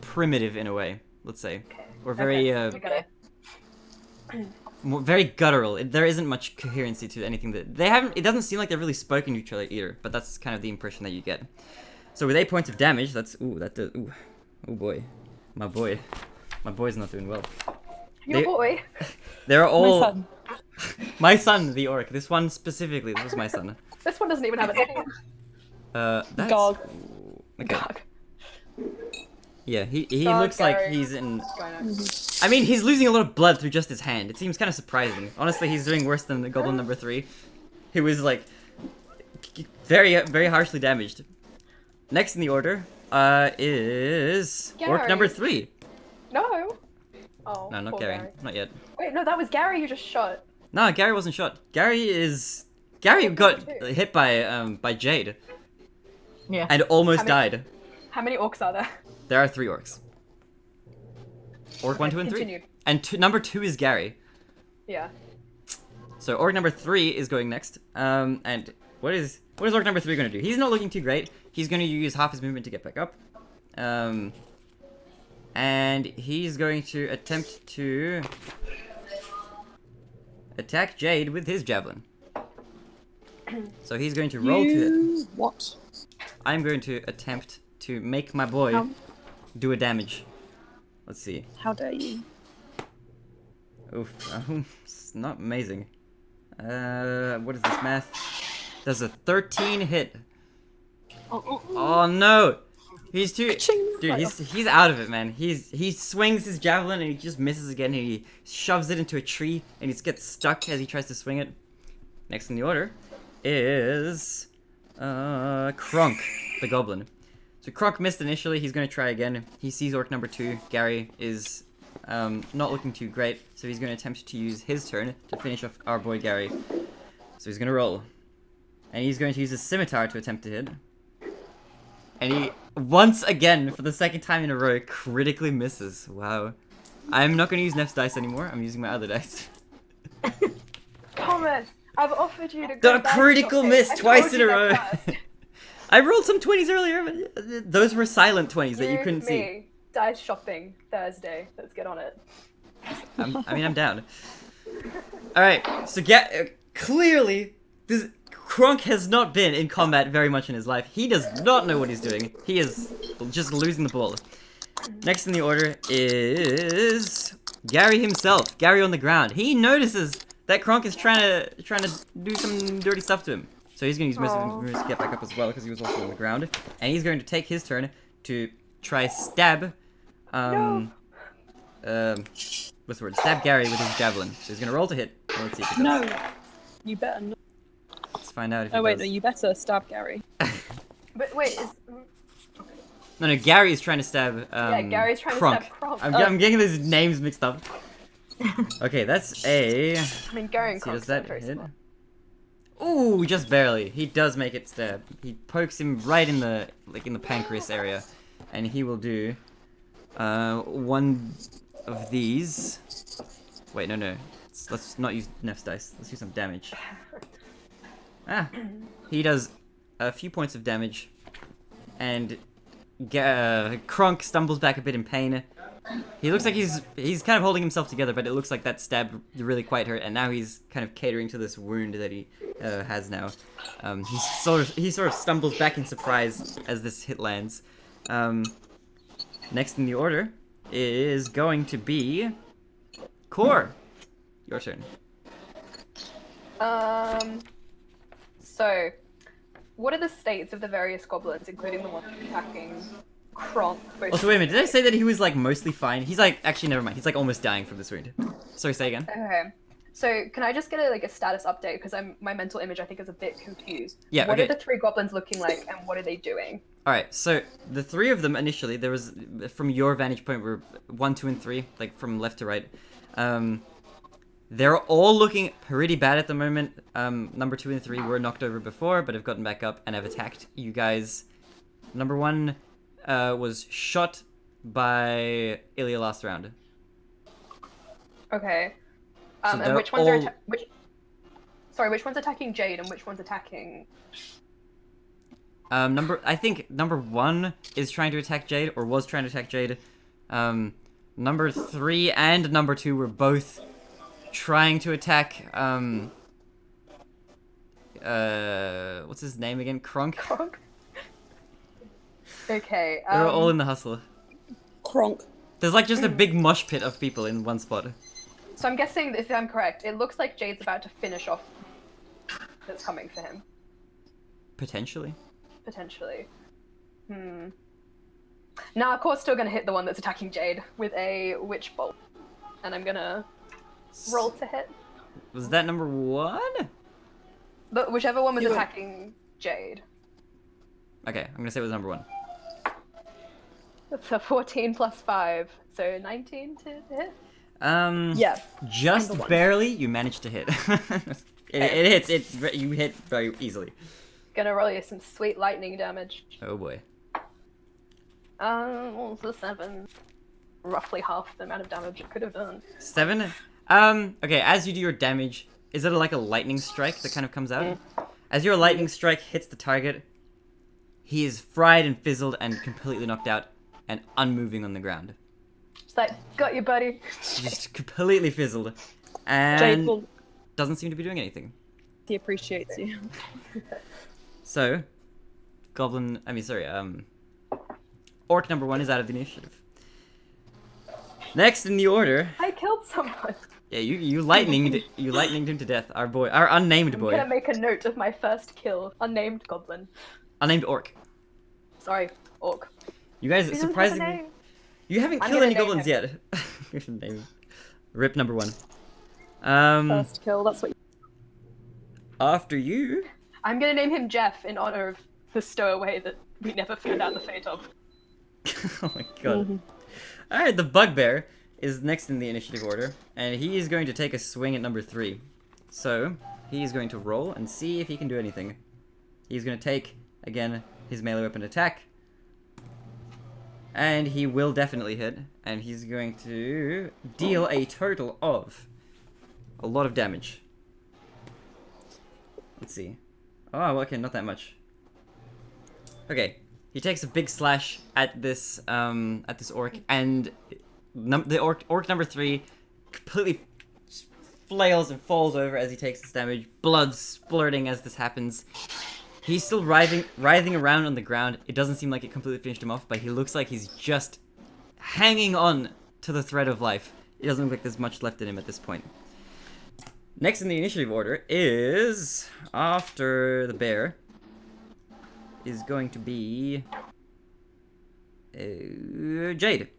primitive in a way, let's say. Okay. Or very, Okay. very guttural. There isn't much coherency to anything that they haven't. It doesn't seem like they've really spoken to each other either. But that's kind of the impression that you get. So with 8 points of damage, that's oh boy, my boy's not doing well. Your boy. They're all My son. my son, the orc. This one specifically. This was my son. This one doesn't even have a name. That's Gog. okay. God. Yeah, he Gog, looks like Gary. he's in. What's going on? I mean, he's losing a lot of blood through just his hand. It seems kind of surprising. Honestly, he's doing worse than the goblin number 3, who was like very, very harshly damaged. Next in the order is orc number 3. No. Oh. No, not poor Gary. Not yet. Wait, no, that was Gary you just shot. No, Gary wasn't shot. Gary got hit by Jade Yeah. and almost How many- died. How many orcs are there? There are 3 orcs. Orc 1, 2, and 3. Continue. And number 2 is Gary. Yeah. So orc number 3 is going next. And what is orc number 3 going to do? He's not looking too great. He's going to use half his movement to get back up. And he's going to attempt to attack Jade with his javelin. So he's going to roll to hit. What? I'm going to attempt to make my boy do a damage. Let's see. How dare you? Oof. It's not amazing. What is this math? Does a 13 hit? Oh no! He's too. Dude, he's out of it, man. He swings his javelin and he just misses again. And he shoves it into a tree and he gets stuck as he tries to swing it. Next in the order is Kronk, the goblin. So Kronk missed initially. He's gonna try again. He sees orc number 2. Gary is not looking too great, so he's gonna attempt to use his turn to finish off our boy Gary. So he's gonna roll, and he's going to use his scimitar to attempt to hit. And he, once again, for the second time in a row, critically misses. Wow. I'm not going to use Neff's dice anymore. I'm using my other dice. Thomas, I've offered you to The go dice critical shopping. miss I twice told in you a row. that first. I rolled some 20s earlier, but those were silent 20s that you couldn't see. Me, dice shopping Thursday. Let's get on it. I'm down. Alright, so clearly, Kronk has not been in combat very much in his life. He does not know what he's doing. He is just losing the ball. Next in the order is Gary himself. Gary on the ground. He notices that Kronk is trying to do some dirty stuff to him. So he's going to use most of his moves to get back up as well, because he was also on the ground. And he's going to take his turn to try stab, what's the word? Stab Gary with his javelin. So he's going to roll to hit. And let's see if he does. No, you better not. Let's find out if he Oh wait, does. no, you better stab Gary. But wait, is No, Gary is trying to stab, Gary's trying Kronk. to stab Kronk. I'm getting these names mixed up. Okay, that's a... I mean, Gary and See, Kronk's does that very hit? smart. Ooh, just barely. He does make it stab. He pokes him right in the pancreas area, and he will do one of these. Wait, no. Let's not use Neff's dice. Let's do some damage. He does a few points of damage, and Kronk stumbles back a bit in pain. He looks like he's kind of holding himself together, but it looks like that stab really quite hurt, and now he's kind of catering to this wound that he has now. He sort of stumbles back in surprise as this hit lands. Next in the order is going to be Core. Your turn. So, what are the states of the various goblins, including the one attacking Kronk? Also, wait a minute. Did I say that he was like mostly fine? He's like actually never mind. He's like almost dying from this wound. Sorry, say again. Okay. So, can I just get a status update, because my mental image I think is a bit confused. Yeah. What Okay. are the three goblins looking like, and what are they doing? All right. So the three of them initially, there was from your vantage point were 1, 2, and 3, like from left to right. They're all looking pretty bad at the moment. Number 2 and 3 were knocked over before, but have gotten back up and have attacked you guys. Number 1 was shot by Ilya last round. Okay. So And which ones all... are which one's attacking Jade and which one's attacking? I think number 1 is trying to attack Jade, or was trying to attack Jade. Number 3 and number 2 were both trying to attack, what's his name again? Kronk? Kronk? Okay. They're all in the hustle. Kronk. There's like just a big mosh pit of people in one spot. So I'm guessing, if I'm correct, it looks like Jade's about to finish off that's coming for him. Potentially. Potentially. Nah, Core's still gonna hit the one that's attacking Jade with a Witch Bolt. And I'm gonna roll to hit. Was that number 1? But whichever one was You were- attacking Jade. Okay, I'm gonna say it was number 1. That's a 14 plus 5, so 19 to hit. Yeah. Just I'm the one. barely, you managed to hit. it hits. You hit very easily. Gonna roll you some sweet lightning damage. Oh boy. Also 7. Roughly half the amount of damage it could have done. 7? Okay, as you do your damage, is it like a lightning strike that kind of comes out? As your lightning strike hits the target, he is fried and fizzled and completely knocked out and unmoving on the ground. Just like, got you, buddy. Just completely fizzled. Jade And will. doesn't seem to be doing anything. He appreciates you. So, Orc number 1 is out of the initiative. Next in the order, I killed someone. yeah, you lightninged him to death. Our unnamed I'm boy, gonna make a note of my first kill. Unnamed goblin. unnamed orc. Sorry, orc. You guys He doesn't have a surprisingly, name. you haven't I'm killed gonna any name goblins him. yet. You should name him. Rip number 1. First kill. That's what. After you, I'm gonna name him Jeff in honor of the stowaway that we never found out the fate of. oh my god. All right, the bugbear is next in the initiative order, and he is going to take a swing at number 3. So he is going to roll and see if he can do anything. He's going to take again his melee weapon attack. And he will definitely hit. And he's going to deal a total of a lot of damage. Let's see. Oh, okay, not that much. Okay, he takes a big slash at this orc, and the orc number 3 completely flails and falls over as he takes this damage, blood splurting as this happens. He's still writhing around on the ground. It doesn't seem like it completely finished him off, but he looks like he's just hanging on to the thread of life. It doesn't look like there's much left in him at this point. Next in the initiative order is, after the bear, is going to be Jade.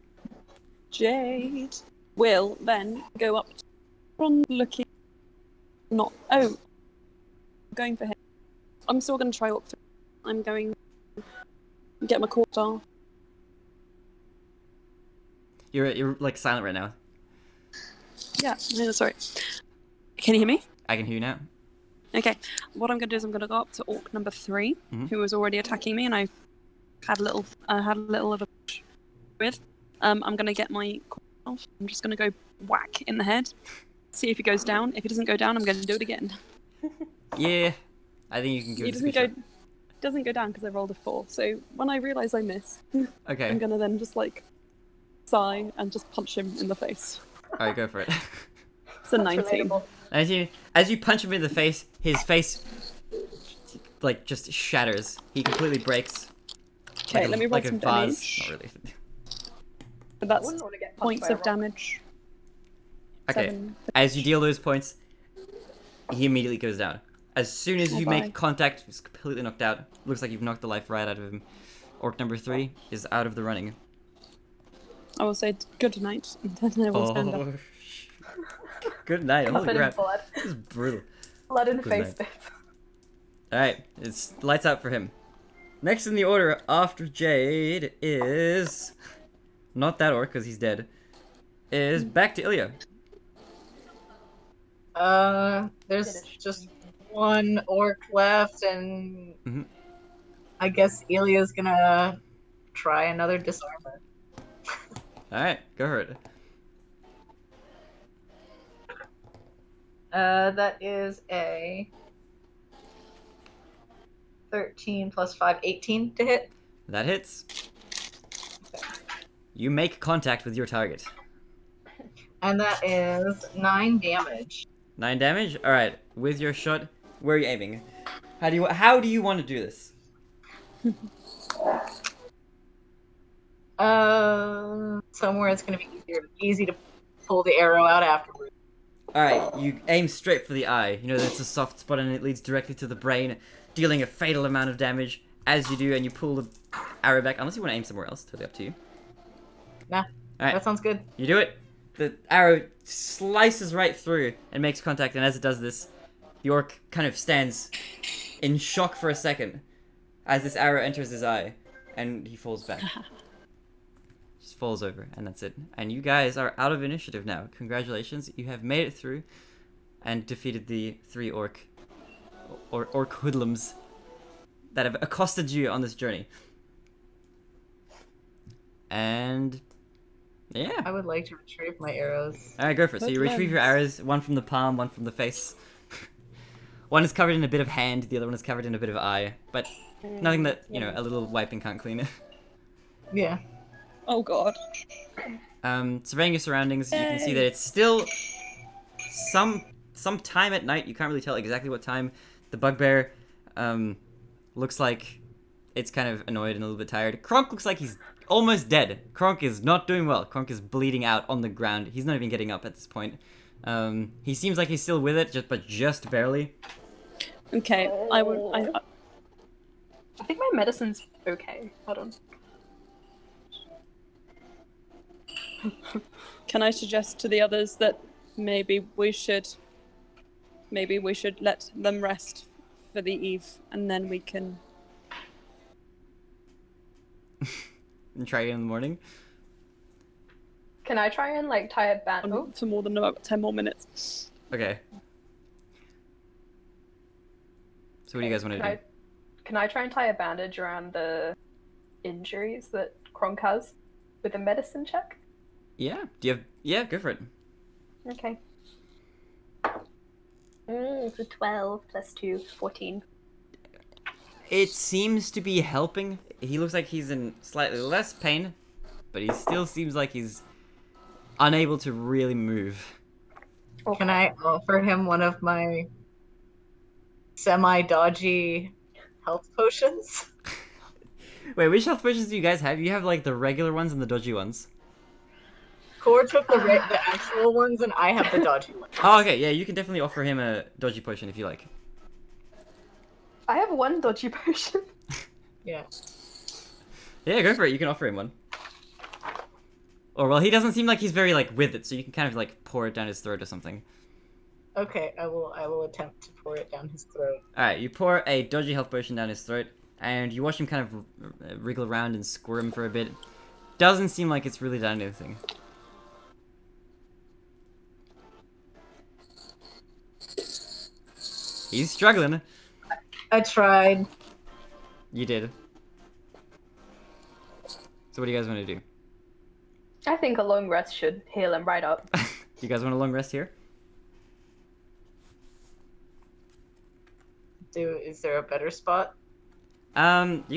Jade will then go up from looking. Not. Oh, going for him. I'm still going to try walk through. I'm going to get my quarter. You're like silent right now. Yeah, no, sorry. Can you hear me? I can hear you now. Okay. What I'm going to do is I'm going to go up to orc number 3, who was already attacking me, and I had a little of a push with. I'm going to get my quarter off. I'm just going to go whack in the head. See if he goes down. If he doesn't go down, I'm going to do it again. Yeah, I think you can give it a shot. Doesn't go down because I rolled a 4. So when I realise I miss, okay, I'm gonna then just like sigh and just punch him in the face. Alright, go for it. It's a 19. As you punch him in the face, his face like just shatters. He completely breaks. Okay, let me roll some damage. Not really. But that's points of damage. Okay, 7. as you deal those points, he immediately goes down. As soon as you make contact, he's completely knocked out. Looks like you've knocked the life right out of him. Orc number 3 is out of the running. I will say good night, and then I will stand up. Good night. Holy Covered in crap. blood. This is brutal. Blood and Good face night. bits. Alright, it's lights out for him. Next in the order after Jade is... Not that orc, because he's dead. Is back to Ilya. There's just one orc left, and I guess Ilya's gonna try another disarmer. Alright, go for it. That is a 13 plus 5, 18 to hit. That hits. You make contact with your target. And that is 9 damage. 9 damage? Alright, with your shot, where are you aiming? How do you want to do this? Somewhere it's gonna be easy to pull the arrow out afterwards. Alright, you aim straight for the eye. You know that's a soft spot and it leads directly to the brain, dealing a fatal amount of damage as you do, and you pull the arrow back. Unless you want to aim somewhere else, totally up to you. Nah, Alright, that sounds good. you do it. The arrow slices right through and makes contact, and as it does this, the orc kind of stands in shock for a second as this arrow enters his eye, and he falls back. Just falls over, and that's it. And you guys are out of initiative now. Congratulations, you have made it through and defeated the 3 orc hoodlums that have accosted you on this journey. And yeah. I would like to retrieve my arrows. Alright, go for it. So you retrieve your arrows, one from the palm, one from the face. One is covered in a bit of hand, the other one is covered in a bit of eye. But nothing that, you know, a little wiping can't clean. Yeah. Oh god. Surveying your surroundings, you can see that it's still some time at night. You can't really tell exactly what time. The bugbear looks like it's kind of annoyed and a little bit tired. Kronk looks like he's almost dead. Kronk is not doing well. Kronk is bleeding out on the ground. He's not even getting up at this point. He seems like he's still with it, but just barely. Okay, I think my medicine's okay. Hold on. Can I suggest to the others that maybe we should let them rest for the eve, and then we can And try again in the morning. Can I try and like tie a band? Oh, for more than about 10 more minutes. Okay. So what do you guys want to do? Can I try and tie a bandage around the injuries that Kronk has? with a medicine check. Yeah. Do you have? Yeah, go for it. Okay. It's a 12 plus 2, 14. It seems to be helping. He looks like he's in slightly less pain, but he still seems like he's unable to really move. Okay. Can I offer him one of my semi-dodgy health potions? Wait, which health potions do you guys have? You have like the regular ones and the dodgy ones. Core took the actual ones, and I have the dodgy ones. Oh, okay, yeah, you can definitely offer him a dodgy potion if you like. I have one dodgy potion. Yeah. Yeah, go for it. You can offer him one. Or well, he doesn't seem like he's very like with it, so you can kind of like pour it down his throat or something. Okay, I will attempt to pour it down his throat. All right, you pour a dodgy health potion down his throat, and you watch him kind of wriggle around and squirm for a bit. Doesn't seem like it's really done anything. He's struggling. I tried. You did. So what do you guys want to do? I think a long rest should heal him right up. You guys want a long rest here? Is there a better spot? You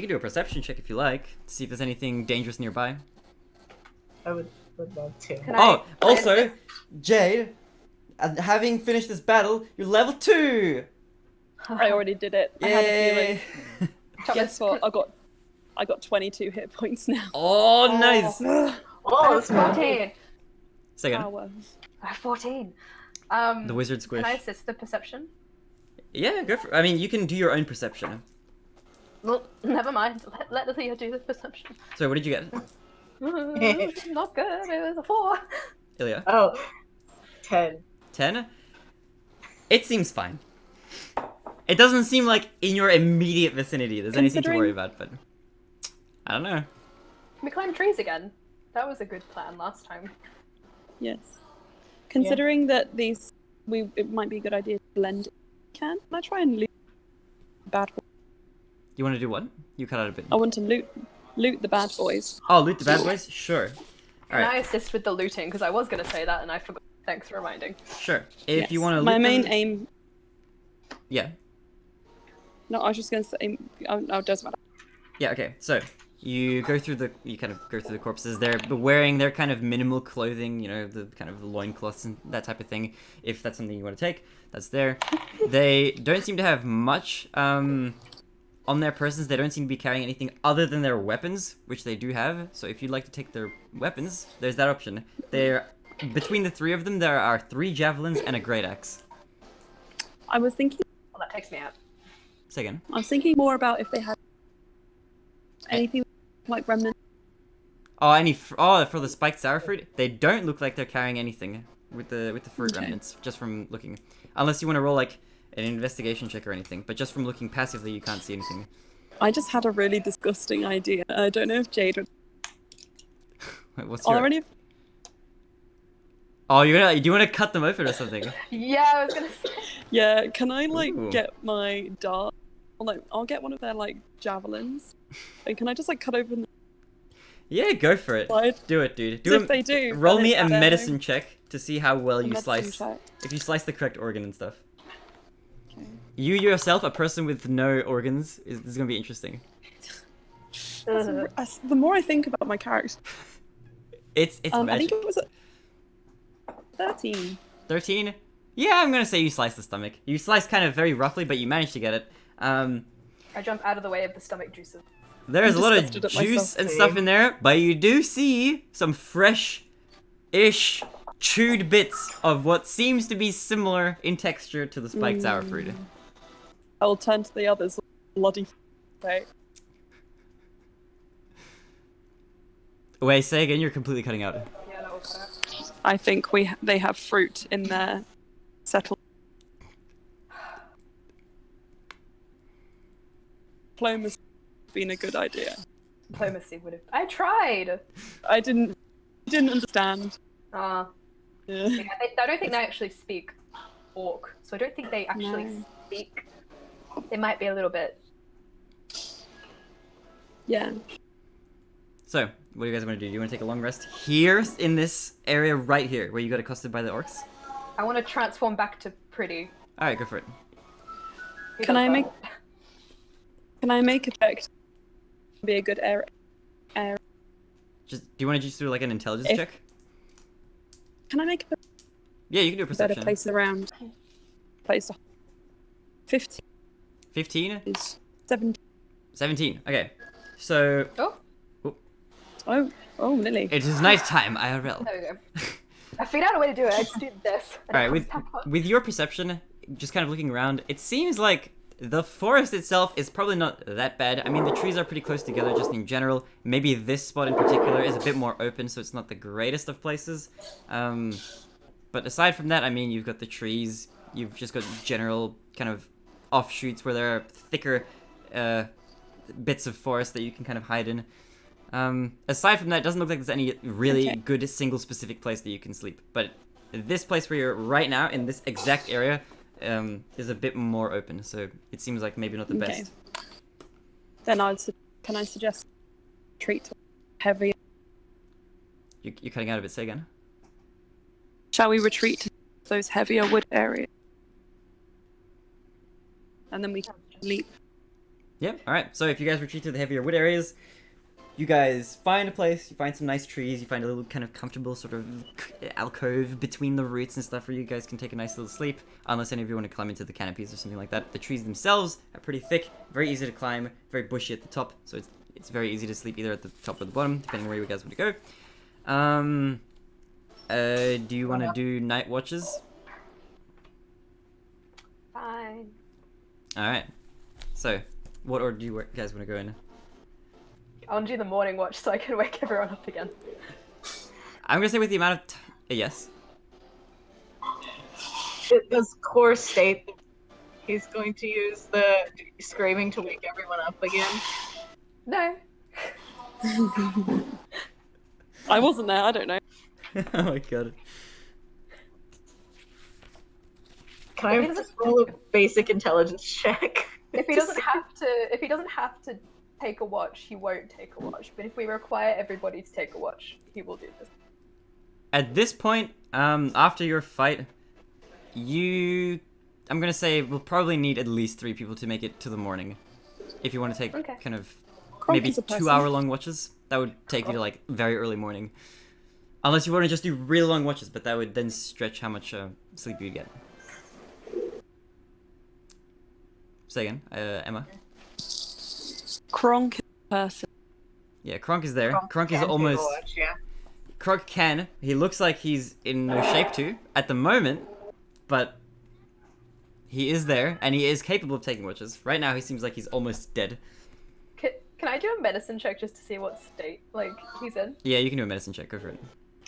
can do a perception check if you like, to see if there's anything dangerous nearby. I would love to. Can Oh, I also, Jade, having finished this battle, you're level 2! I already did it. I had a feeling. Yay! Guess what? I got 22 hit points now. Oh, nice! Oh, That's 14. Second, Power. I have 14. the wizard squish. Can I assist the perception? Yeah, go for it. I mean, you can do your own perception. Well, never mind. Let Leah do the perception. So, what did you get? Not good. It was a 4. Ilya? Oh, 10. 10? It seems fine. It doesn't seem like in your immediate vicinity there's anything to worry about, but... I don't know. Can we climb trees again? That was a good plan last time. Yes. Considering that it might be a good idea to blend. Can I try and loot the bad boys? You want to do what? You cut out a bit. I want to loot the bad boys. Oh, loot the bad boys? Sure. Can Alright, I assist with the looting? Because I was going to say that and I forgot. Thanks for reminding. sure. If Yes. you want to loot My main them- aim. Yeah. No, I was just going to say. Oh, it doesn't matter. Yeah, okay. So, you kind of go through the corpses. They're wearing their kind of minimal clothing, you know, the kind of loincloths and that type of thing. If that's something you want to take, that's there. They don't seem to have much on their persons. They don't seem to be carrying anything other than their weapons, which they do have. So if you'd like to take their weapons, there's that option. Between the 3 of them, there are 3 javelins and a great axe. I was thinking. Well, that takes me out. Say again. I was thinking more about if they had anything like remnants. Oh, for the spiked sour fruit, they don't look like they're carrying anything with the fruit Okay. remnants, just from looking. Unless you want to roll like an investigation check or anything, but just from looking passively, you can't see anything. I just had a really disgusting idea. I don't know if Jade would. Wait, what's Are your? there any? Oh, do you want to cut them open or something? Yeah, I was going to say. Yeah, can I like Ooh. get my dart? Or, like, I'll get one of their like javelins. And can I just like cut open the Yeah, go for it. side? Do it, dude. So if they do, Roll then me it's a their medicine check to see how well you medicine slice. check. If you slice the correct organ and stuff. Okay. You yourself, a person with no organs, this is gonna be interesting. The more I think about my character, It's I magic. think it was a 13. 13? Yeah, I'm gonna say you slice the stomach. You slice kind of very roughly, but you managed to get it. I jump out of the way of the stomach juices. There's a I'm lot of disgusted at juice myself. and stuff in there, but you do see some fresh-ish chewed bits of what seems to be similar in texture to the spiked sour fruit. I will turn to the others. Bloody. Right. Wait, say again, you're completely cutting out. Yeah, that will cut out. I think they have fruit in their settle. Diplomacy would have been a good idea. Diplomacy would have. I tried! I didn't understand. Yeah, I don't think they actually speak Orc, so I don't think they actually No. speak. They might be a little bit. Yeah. So, What do you guys want to do? Do you want to take a long rest here in this area right here where you got accosted by the orcs? I want to transform back to pretty. All right, go for it. Who Can does I that? make? Can I make effect? Be a good area. Just do you want to just do like an intelligence If- check? Can I make a Yeah, you can do a better perception. place around? Place 15 15, is 17. 17. Okay, so Oh, Lily. it is nighttime IRL. There we go. I figured out a way to do it. I just did this. and All it right, comes back on. with your perception, just kind of looking around, it seems like the forest itself is probably not that bad. I mean, the trees are pretty close together just in general. Maybe this spot in particular is a bit more open, so it's not the greatest of places. But aside from that, I mean, you've got the trees. You've just got general kind of offshoots where there are thicker bits of forest that you can kind of hide in. Aside from that, it doesn't look like there's any really good single specific place that you can sleep. But this place where you're right now, in this exact area, is a bit more open. So it seems like maybe not the Okay. best. Then can I suggest retreat to heavy? You're cutting out a bit. Say again. Shall we retreat to those heavier wood areas? And then we can sleep. Yep. All right. So if you guys retreat to the heavier wood areas, you guys find a place. You find some nice trees. You find a little kind of comfortable sort of alcove between the roots and stuff where you guys can take a nice little sleep. Unless any of you want to climb into the canopies or something like that. The trees themselves are pretty thick, very easy to climb, very bushy at the top. So it's very easy to sleep either at the top or the bottom, depending on where you guys want to go. Do you want to do night watches? Fine. All right. So, what order do you guys want to go in? I'll do the morning watch so I can wake everyone up again. I'm gonna say with the amount of yes. Does Core state that he's going to use the screaming to wake everyone up again? No. I wasn't there. I don't know. Oh my god. Can I just roll a basic intelligence check? If he doesn't have to take a watch, he won't take a watch. But if we require everybody to take a watch, he will do this. At this point, after your fight, I'm gonna say we'll probably need at least 3 people to make it to the morning. If you want to take Okay. kind of Kronk maybe is a person. 2-hour-long watches, that would take you to like very early morning. Unless you want to just do really long watches, but that would then stretch how much sleep you get. Say again, Emma. Kronk is a person. Yeah, Kronk is there. Kronk is Can take a almost. watch, yeah. Kronk can. He looks like he's in no shape to at the moment, but he is there and he is capable of taking watches. Right now, he seems like he's almost dead. Can I do a medicine check just to see what state he's in? Yeah, you can do a medicine check. Go for it.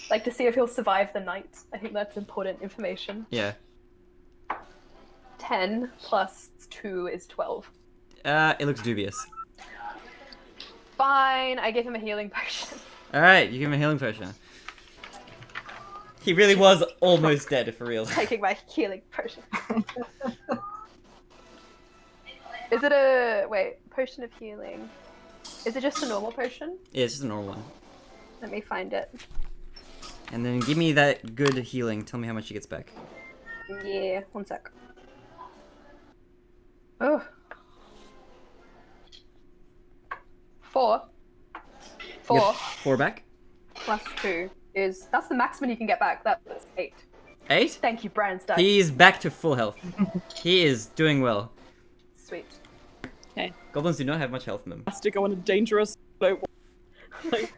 Like to see if he'll survive the night. I think that's important information. Yeah. 10 plus 2 is 12. It looks dubious. Fine, I give him a healing potion. All right, you give him a healing potion. He really was almost dead for real. Taking my healing potion. Is it a potion of healing? Is it just a normal potion? Yeah, it's just a normal one. Let me find it. And then give me that good healing. Tell me how much he gets back. Yeah, one sec. Oh. 4. 4 You get 4 back. plus 2 that's the maximum you can get back. That's 8. 8. Thank you, Brian's dice. He's back to full health. He is doing well. Sweet. Goblins do not have much health in them. Has to go on a dangerous boat. Like,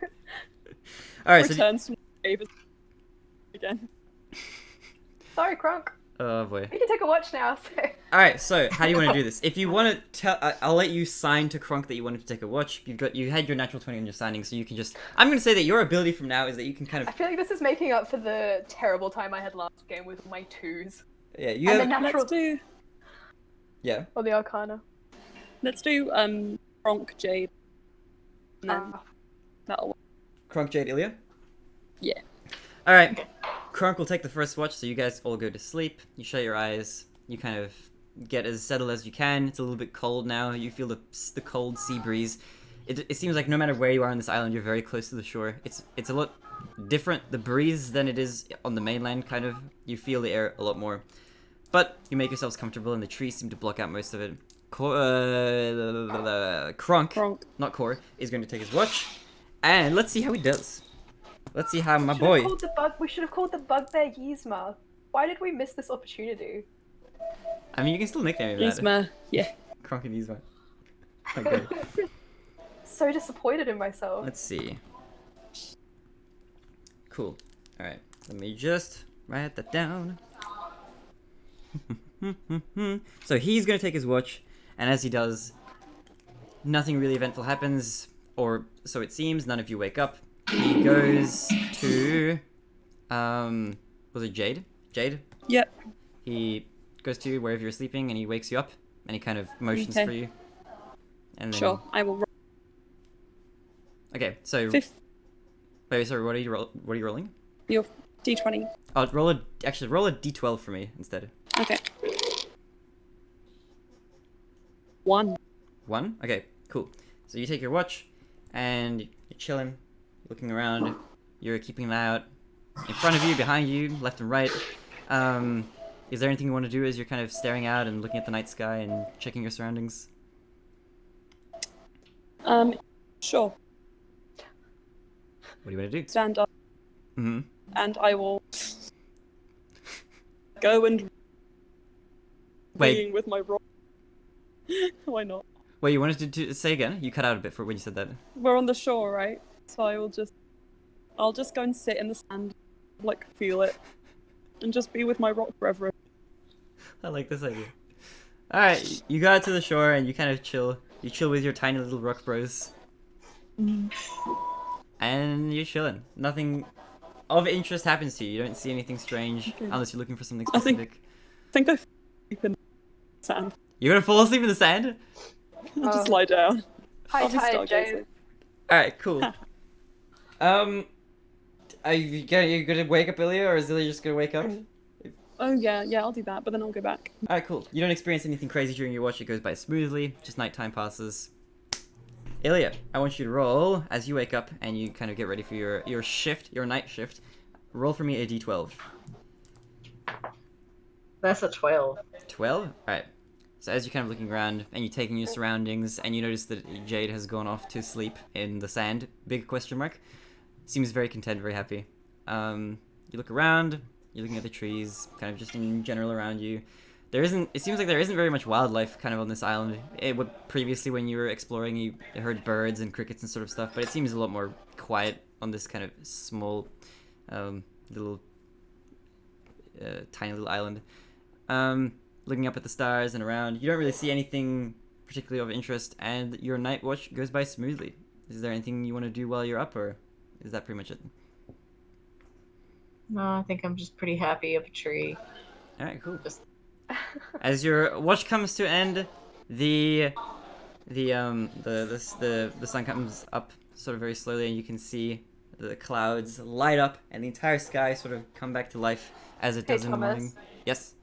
All right, so returns to Davis again. Sorry, Kronk. oh boy. You can take a watch now. So. All right, so how do you want to do this? If you want to tell, I'll let you sign to Kronk that you wanted to take a watch. You had your natural 20 on your signing, so you can just. I'm going to say that your ability from now is that you can kind I of. feel like this is making up for the terrible time I had last game with my 2s. Yeah, you And have. then natural. Let's do Yeah. Or the Arcana. Kronk Jade. And then Ah. that'll work. Kronk, Jade, Ilya. Yeah. All right. Kronk will take the first watch, so you guys all go to sleep. You shut your eyes. You kind of get as settled as you can. It's a little bit cold now. You feel the cold sea breeze. it seems like no matter where you are on this island, you're very close to the shore. It's a lot different, the breeze, than it is on the mainland, kind of. You feel the air a lot more. But you make yourselves comfortable, and the trees seem to block out most of it. Kronk, not Core, is going to take his watch, and let's see how he does. Let's see how my boy... We should have called the bugbear Yzma. Why did we miss this opportunity? I mean, you can still nickname him that. Yzma, yeah. Kronk and Yzma. Okay. So disappointed in myself. Let's see. Cool. Alright, let me just write that down. So he's gonna take his watch, and as he does, nothing really eventful happens, or so it seems. None of you wake up. He goes to... was it Jade? Jade? Yep. He goes to wherever you're sleeping, and he wakes you up, and he kind of motions for you. And then... Sure, I will roll. Okay, so... Wait, sorry, what are you rolling? Your d20. Oh, roll a d12 for me instead. Okay. 1. 1? Okay, cool. So you take your watch, and you're chilling, looking around. You're keeping an eye out in front of you, behind you, left and right. Is there anything you want to do as you're kind of staring out and looking at the night sky and checking your surroundings? Sure. What do you want to do? Stand up. Mm-hmm. And I will go and Wait. with my rock. Why not? Wait, you wanted to say again? You cut out a bit for when you said that. We're on the shore, right? So I'll just go and sit in the sand, like feel it, and just be with my rock brethren. I like this idea. Alright, you got to the shore and you kind of chill. You chill with your tiny little rock bros. And you're chilling. Nothing of interest happens to you. You don't see anything strange unless you're looking for something specific. I think I sleep in the sand. You're gonna fall asleep in the sand? I'll just lie down. High tide, Jade. Alright, cool. Are you gonna wake up Ilya, or is Ilya just gonna wake up? Oh yeah, I'll do that, but then I'll go back. Alright, cool. You don't experience anything crazy during your watch. It goes by smoothly. Just nighttime passes. Ilya, I want you to roll as you wake up and you kind of get ready for your shift, your night shift. Roll for me a d12. That's a 12. 12? Alright. So as you're kind of looking around and you're taking your surroundings and you notice that Jade has gone off to sleep in the sand, big question mark, seems very content, very happy. You look around, you're looking at the trees, kind of just in general around you. It seems like there isn't very much wildlife kind of on this island. Previously when you were exploring, you heard birds and crickets and sort of stuff, but it seems a lot more quiet on this kind of small, little, tiny little island. Looking up at the stars and around, you don't really see anything particularly of interest, and your night watch goes by smoothly. Is there anything you want to do while you're up, or is that pretty much it? No, I think I'm just pretty happy up a tree. Alright, cool. As your watch comes to end, the sun comes up sort of very slowly, and you can see the clouds light up and the entire sky sort of come back to life as it does in the morning. Yes?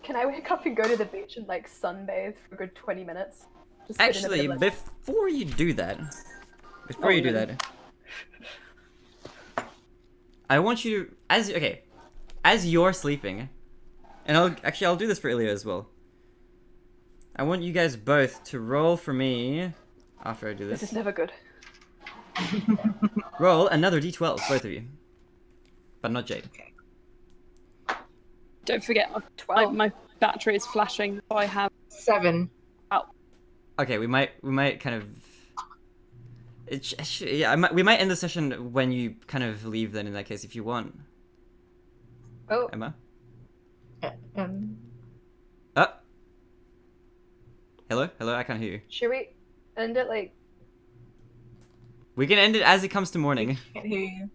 Can I wake up and go to the beach and like sunbathe for a good 20 minutes? Just Actually, before you do that, I want you to, as you're sleeping, and I'll do this for Ilya as well. I want you guys both to roll for me after I do this. This is never good. Roll another d12, both of you. But not Jade. Okay. Don't forget, 12. my battery is flashing, so I have 7. Okay, we might kind of... we might end the session when you kind of leave then, in that case, if you want. Oh. Emma? Oh. Hello? Hello? I can't hear you. Should we end it like... We can end it as it comes to morning. Can't hear you.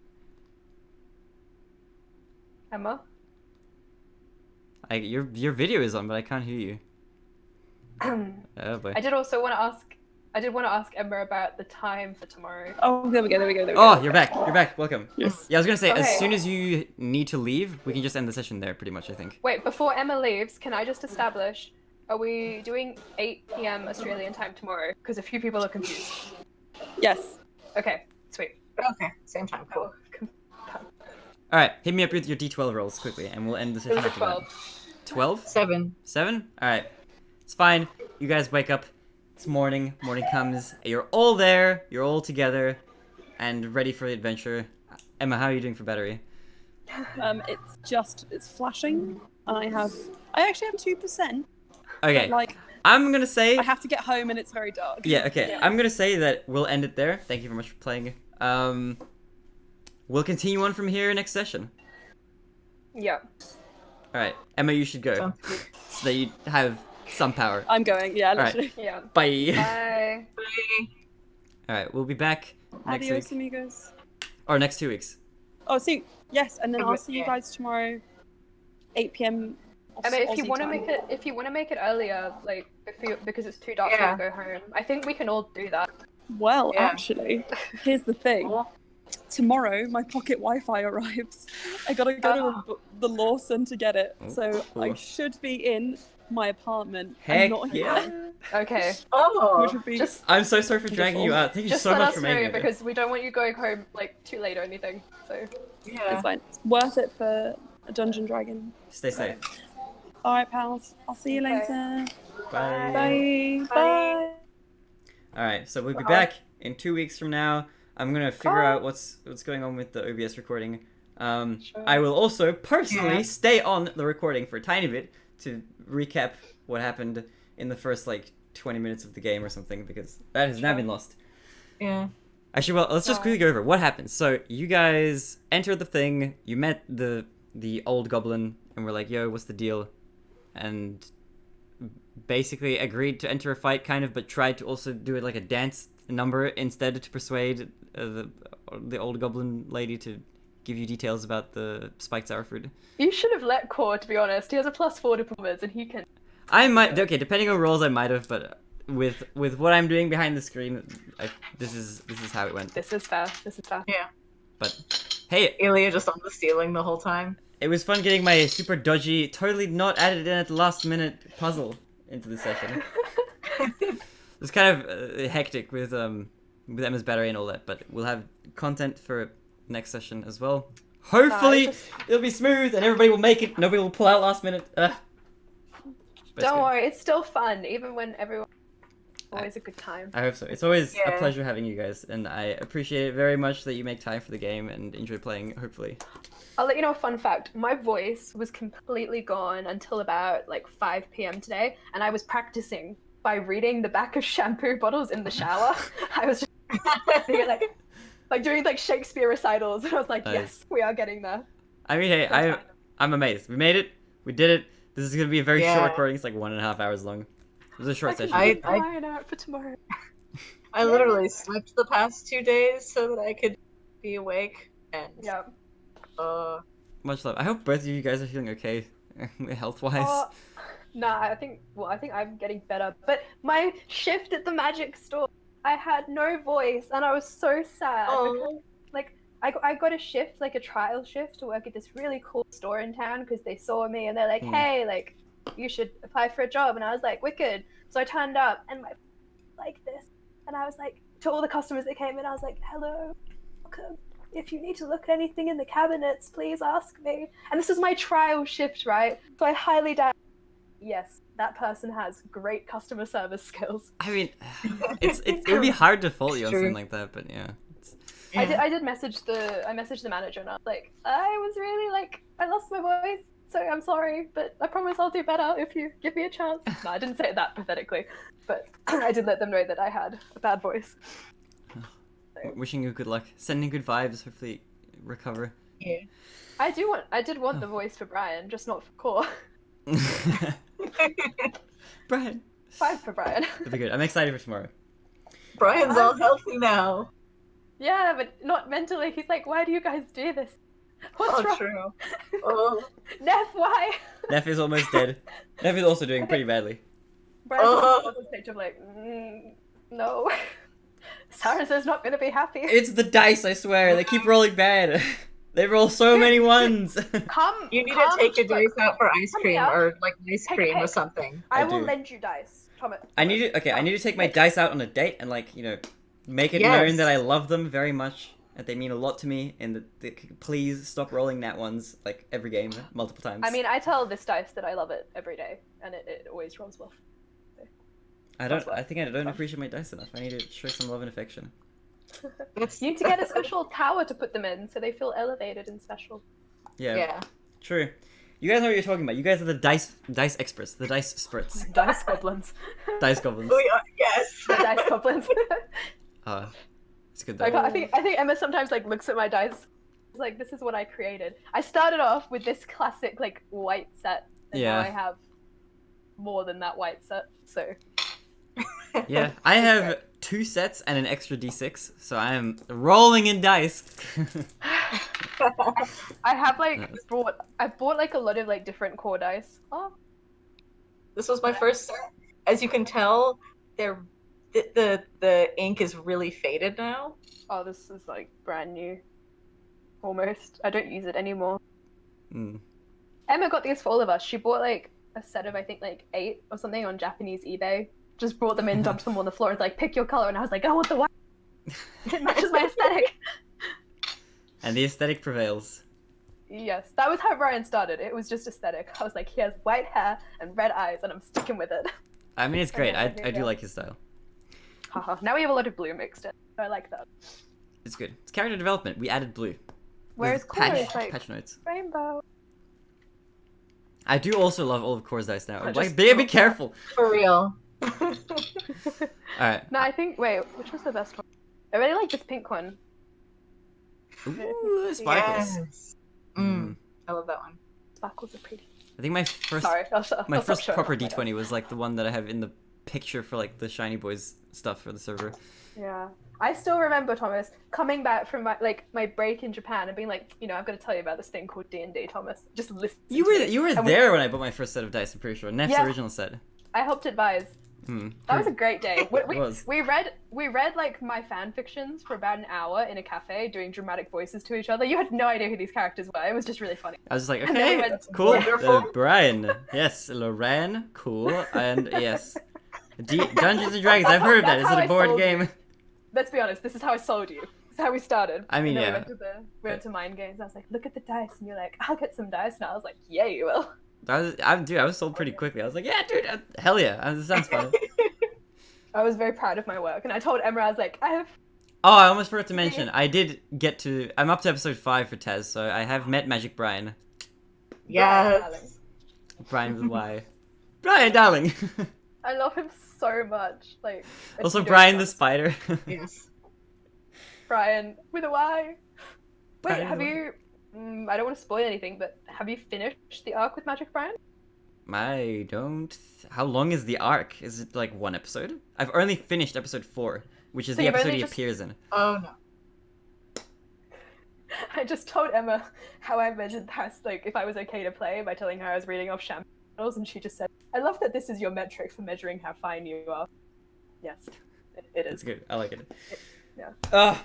Emma? Your video is on, but I can't hear you. Oh boy. I did want to ask Emma about the time for tomorrow. Oh, there we go. Oh, you're back. You're back. Welcome. Yes. Yeah, I was gonna say, Okay. as soon as you need to leave, we can just end the session there, pretty much, I think. Wait, before Emma leaves, can I just establish, are we doing 8 p.m. Australian time tomorrow? Because a few people are confused. Yes. Okay, sweet. Okay, same time. Cool. All right, hit me up with your D12 rolls quickly, and we'll end the It session was a after that. 12. 12? 7. 7? All right, it's fine. You guys wake up. It's morning. Morning comes. You're all there. You're all together, and ready for the adventure. Emma, how are you doing for battery? It's flashing, and I actually have 2%. Okay, But, like, I'm gonna say. I have to get home, and it's very dark. Yeah, okay. Yeah. I'm gonna say that we'll end it there. Thank you very much for playing. We'll continue on from here next session. Yeah. Alright, Emma, you should go. Sounds good. So that you have some power. I'm going. Yeah, Alright. literally. Yeah. Bye. Bye. Alright, we'll be back next Adios, week. amigos. Or next 2 weeks. Oh, see, yes, and then I'll see you Yeah. guys tomorrow, 8 p.m. I mean, if you Aussie want to time. make it earlier, like because it's too dark Yeah. to go home, I think we can all do that. Well, Yeah. actually, here's the thing. Tomorrow, my pocket Wi-Fi arrives. I gotta go to the law centre to get it, Oh, so cool. I should be in my apartment Heck and not yeah. here, Okay. which Oh, would be Just I'm so sorry for dragging you out. Thank you just so let much us for know making it. because we don't want you going home like too late or anything. So yeah. it's fine. It's worth it for a Dungeon Dragon. Stay safe. All right, pals. I'll see you Okay. later. Bye. Bye. Bye. Bye. Alright, so we'll be Bye. back in 2 weeks from now. I'm gonna figure Bye. out what's going on with the OBS recording. Sure. I will also personally Yeah. stay on the recording for a tiny bit to recap what happened in the first like 20 minutes of the game or something, because that has now been lost. Yeah. Actually, well, let's just quickly go over what happened. So you guys entered the thing, you met the old goblin, and we're like, yo, what's the deal? And basically agreed to enter a fight, kind of, but tried to also do it like a dance number instead to persuade the old goblin lady to give you details about the spiked sour fruit. you should have let Core, to be honest. He has a +4 to performance and he can. I might, okay, depending on rolls, I might have, but with what I'm doing behind the screen, this is how it went. This is fair. This is fair. But hey, Ilya just on the ceiling the whole time. it was fun getting my super dodgy, totally not added in at the last minute puzzle into the session. It was kind of hectic with Emma's battery and all that, but we'll have content for next session as well. Hopefully, it'll be smooth and everybody will make it. Nobody will pull out last minute. But it's Don't good. worry, it's still fun, even when everyone. Always a good time. I hope so. It's always a Yeah. pleasure having you guys, and I appreciate it very much that you make time for the game and enjoy playing. Hopefully, I'll let you know a fun fact. My voice was completely gone until about like 5 p.m. today, and I was practicing by reading the back of shampoo bottles in the shower. I was just like doing like Shakespeare recitals, and I was like, Nice. yes, we are getting there. I mean, hey, I'm amazed. We made it. We did it. This is gonna be a very Yeah. short recording. It's like 1.5 hours long. It was a short session. I can I- Brian out for tomorrow. I literally slept the past 2 days so that I could be awake and Yeah. Much love. I hope both of you guys are feeling okay, health wise. Nah, I think I'm getting better. But my shift at the magic store, I had no voice, and I was so sad. Oh. Because, I got a shift, like a trial shift, to work at this really cool store in town because they saw me and they're like, hey, like, you should apply for a job. And I was like, wicked. So I turned up and my like this, and I was like, to all the customers that came in, I was like, hello, welcome. If you need to look at anything in the cabinets, please ask me. And this is my trial shift, right? So I highly doubt. Yes, that person has great customer service skills. I mean, it would be hard to fault you on True. something like that, but yeah. Yeah. I messaged the manager, and I was like, I was really like, I lost my voice, so I'm sorry, but I promise I'll do better if you give me a chance. No, I didn't say it that pathetically, but I did let them know that I had a bad voice. Wishing you good luck. Sending good vibes. Hopefully, recover. Yeah. I did want the voice for Brian, just not for Core. Brian. 5 for Brian. It'll be good. I'm excited for tomorrow. Brian's all healthy now. Yeah, but not mentally. He's like, why do you guys do this? What's wrong? True. Oh. Neff, why? Neff is almost dead. Neff is also doing pretty badly. Brian's Oh. on the stage of like, no. Sarah's not gonna be happy. It's the dice, I swear. They keep rolling bad. They roll so many ones. Come. You need come, to take a look, dice out for ice come cream here. or like ice Take a cream or pick. something. I I will do. lend you dice. Thomas. I need to take my dice out on a date and like, make it known that I love them very much, and they mean a lot to me, and that please stop rolling nat ones like every game multiple times. I mean, I tell this dice that I love it every day, and it always rolls well. I think I don't appreciate my dice enough. I need to show some love and affection. You need to get a special tower to put them in, so they feel elevated and special. Yeah. True. You guys know what you're talking about. You guys are the dice experts, the dice spurts. Dice goblins. Dice goblins. We are, yes. The dice goblins. It's good though. Like, I think Emma sometimes like looks at my dice. It's like, this is what I created. I started off with this classic like white set, and now I have more than that white set. So. Yeah, I have 2 sets and an extra d6, so I am rolling in dice. I have like I bought like a lot of like different core dice. Oh. This was my first set. As you can tell, the ink is really faded now. Oh, this is like brand new. Almost. I don't use it anymore. Emma got these for all of us. She bought like a set of I think like 8 or something on Japanese eBay. Just brought them in, dumped them on the floor, and like, pick your color. And I was like, I want the white. It matches my aesthetic. And the aesthetic prevails. Yes, that was how Brian started. It was just aesthetic. I was like, he has white hair and red eyes, and I'm sticking with it. I mean, it's great. I do like his style. Haha. Now we have a lot of blue mixed in. So I like that. It's good. It's character development. We added blue. Whereas Core is like patch notes. rainbow. I do also love all of Core's dice now. Like, be careful. For real. Alright. No, I think. Wait, which was the best one? I really like this pink one. Ooh, sparkles. Yes. I love that one. Sparkles are pretty. I think my first I'll first stop proper showing off my D20 was like the one that I have in the picture for like the Shiny Boys stuff for the server. Yeah. I still remember, Thomas, coming back from my break in Japan and being like, I've got to tell you about this thing called D&D, Thomas. Just listen. You were there when I bought my first set of dice, I'm pretty sure. Neff's original set. I helped advise. That was a great day. We read like my fan fictions for about an hour in a cafe doing dramatic voices to each other. You had no idea who these characters were. It was just really funny. I was just like, okay, cool. Brian, yes. Lorraine, cool. And yes. Dungeons and Dragons, I've heard of that. Is it a board game? Let's be honest, this is how I sold you. This is how we started. I mean, we went to mind games. I was like, look at the dice. And you're like, I'll get some dice. And I was like, yeah, you will. I was sold pretty quickly. I was like, yeah, dude, hell yeah, this sounds fun. I was very proud of my work, and I told Emma, I was like, I almost forgot to mention, I'm up to episode 5 for Tez, so I have met Magic Brian. Yes. Brian with Y. Brian, darling. I love him so much. Like. Also, Brian the Spider. Yes. Brian with a Y. Wait, Brian have you? I don't want to spoil anything, but have you finished the arc with Magic Brian? I don't. How long is the arc? Is it like 1 episode? I've only finished episode 4, which is the episode he appears in. Oh no. I just told Emma how I measured past, like, if I was okay to play by telling her I was reading off channels, and she just said, I love that this is your metric for measuring how fine you are. Yes, it is. It's good. I like it. Yeah.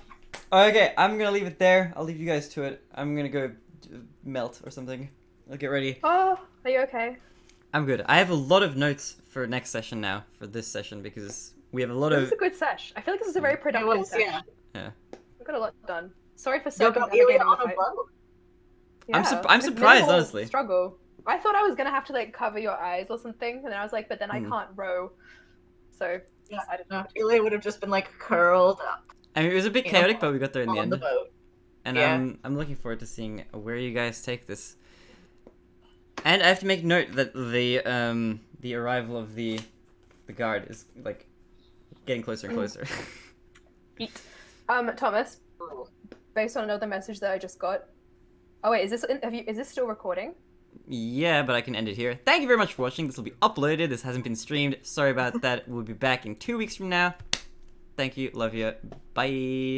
Okay, I'm gonna leave it there. I'll leave you guys to it. I'm gonna go melt or something. I'll get ready. Oh, are you okay? I'm good. I have a lot of notes for next session now, for this session, because we have a lot of... This is a good sesh. I feel like this is a very productive sesh. Yeah. We got a lot done. Sorry for on a boat. Yeah, I'm surprised, honestly. Struggle. I thought I was gonna have to like cover your eyes or something, and then I was like, but then I can't row. So yeah, I don't know. Eli would have just been like curled up. I mean, it was a bit chaotic, but we got there in the end. On the boat. And I'm looking forward to seeing where you guys take this. And I have to make note that the arrival of the guard is like getting closer and closer. Thomas, based on another message that I just got. Oh wait, is this still recording? Yeah, but I can end it here. Thank you very much for watching. This will be uploaded. This hasn't been streamed. Sorry about that. We'll be back in 2 weeks from now. Thank you. Love you. Bye.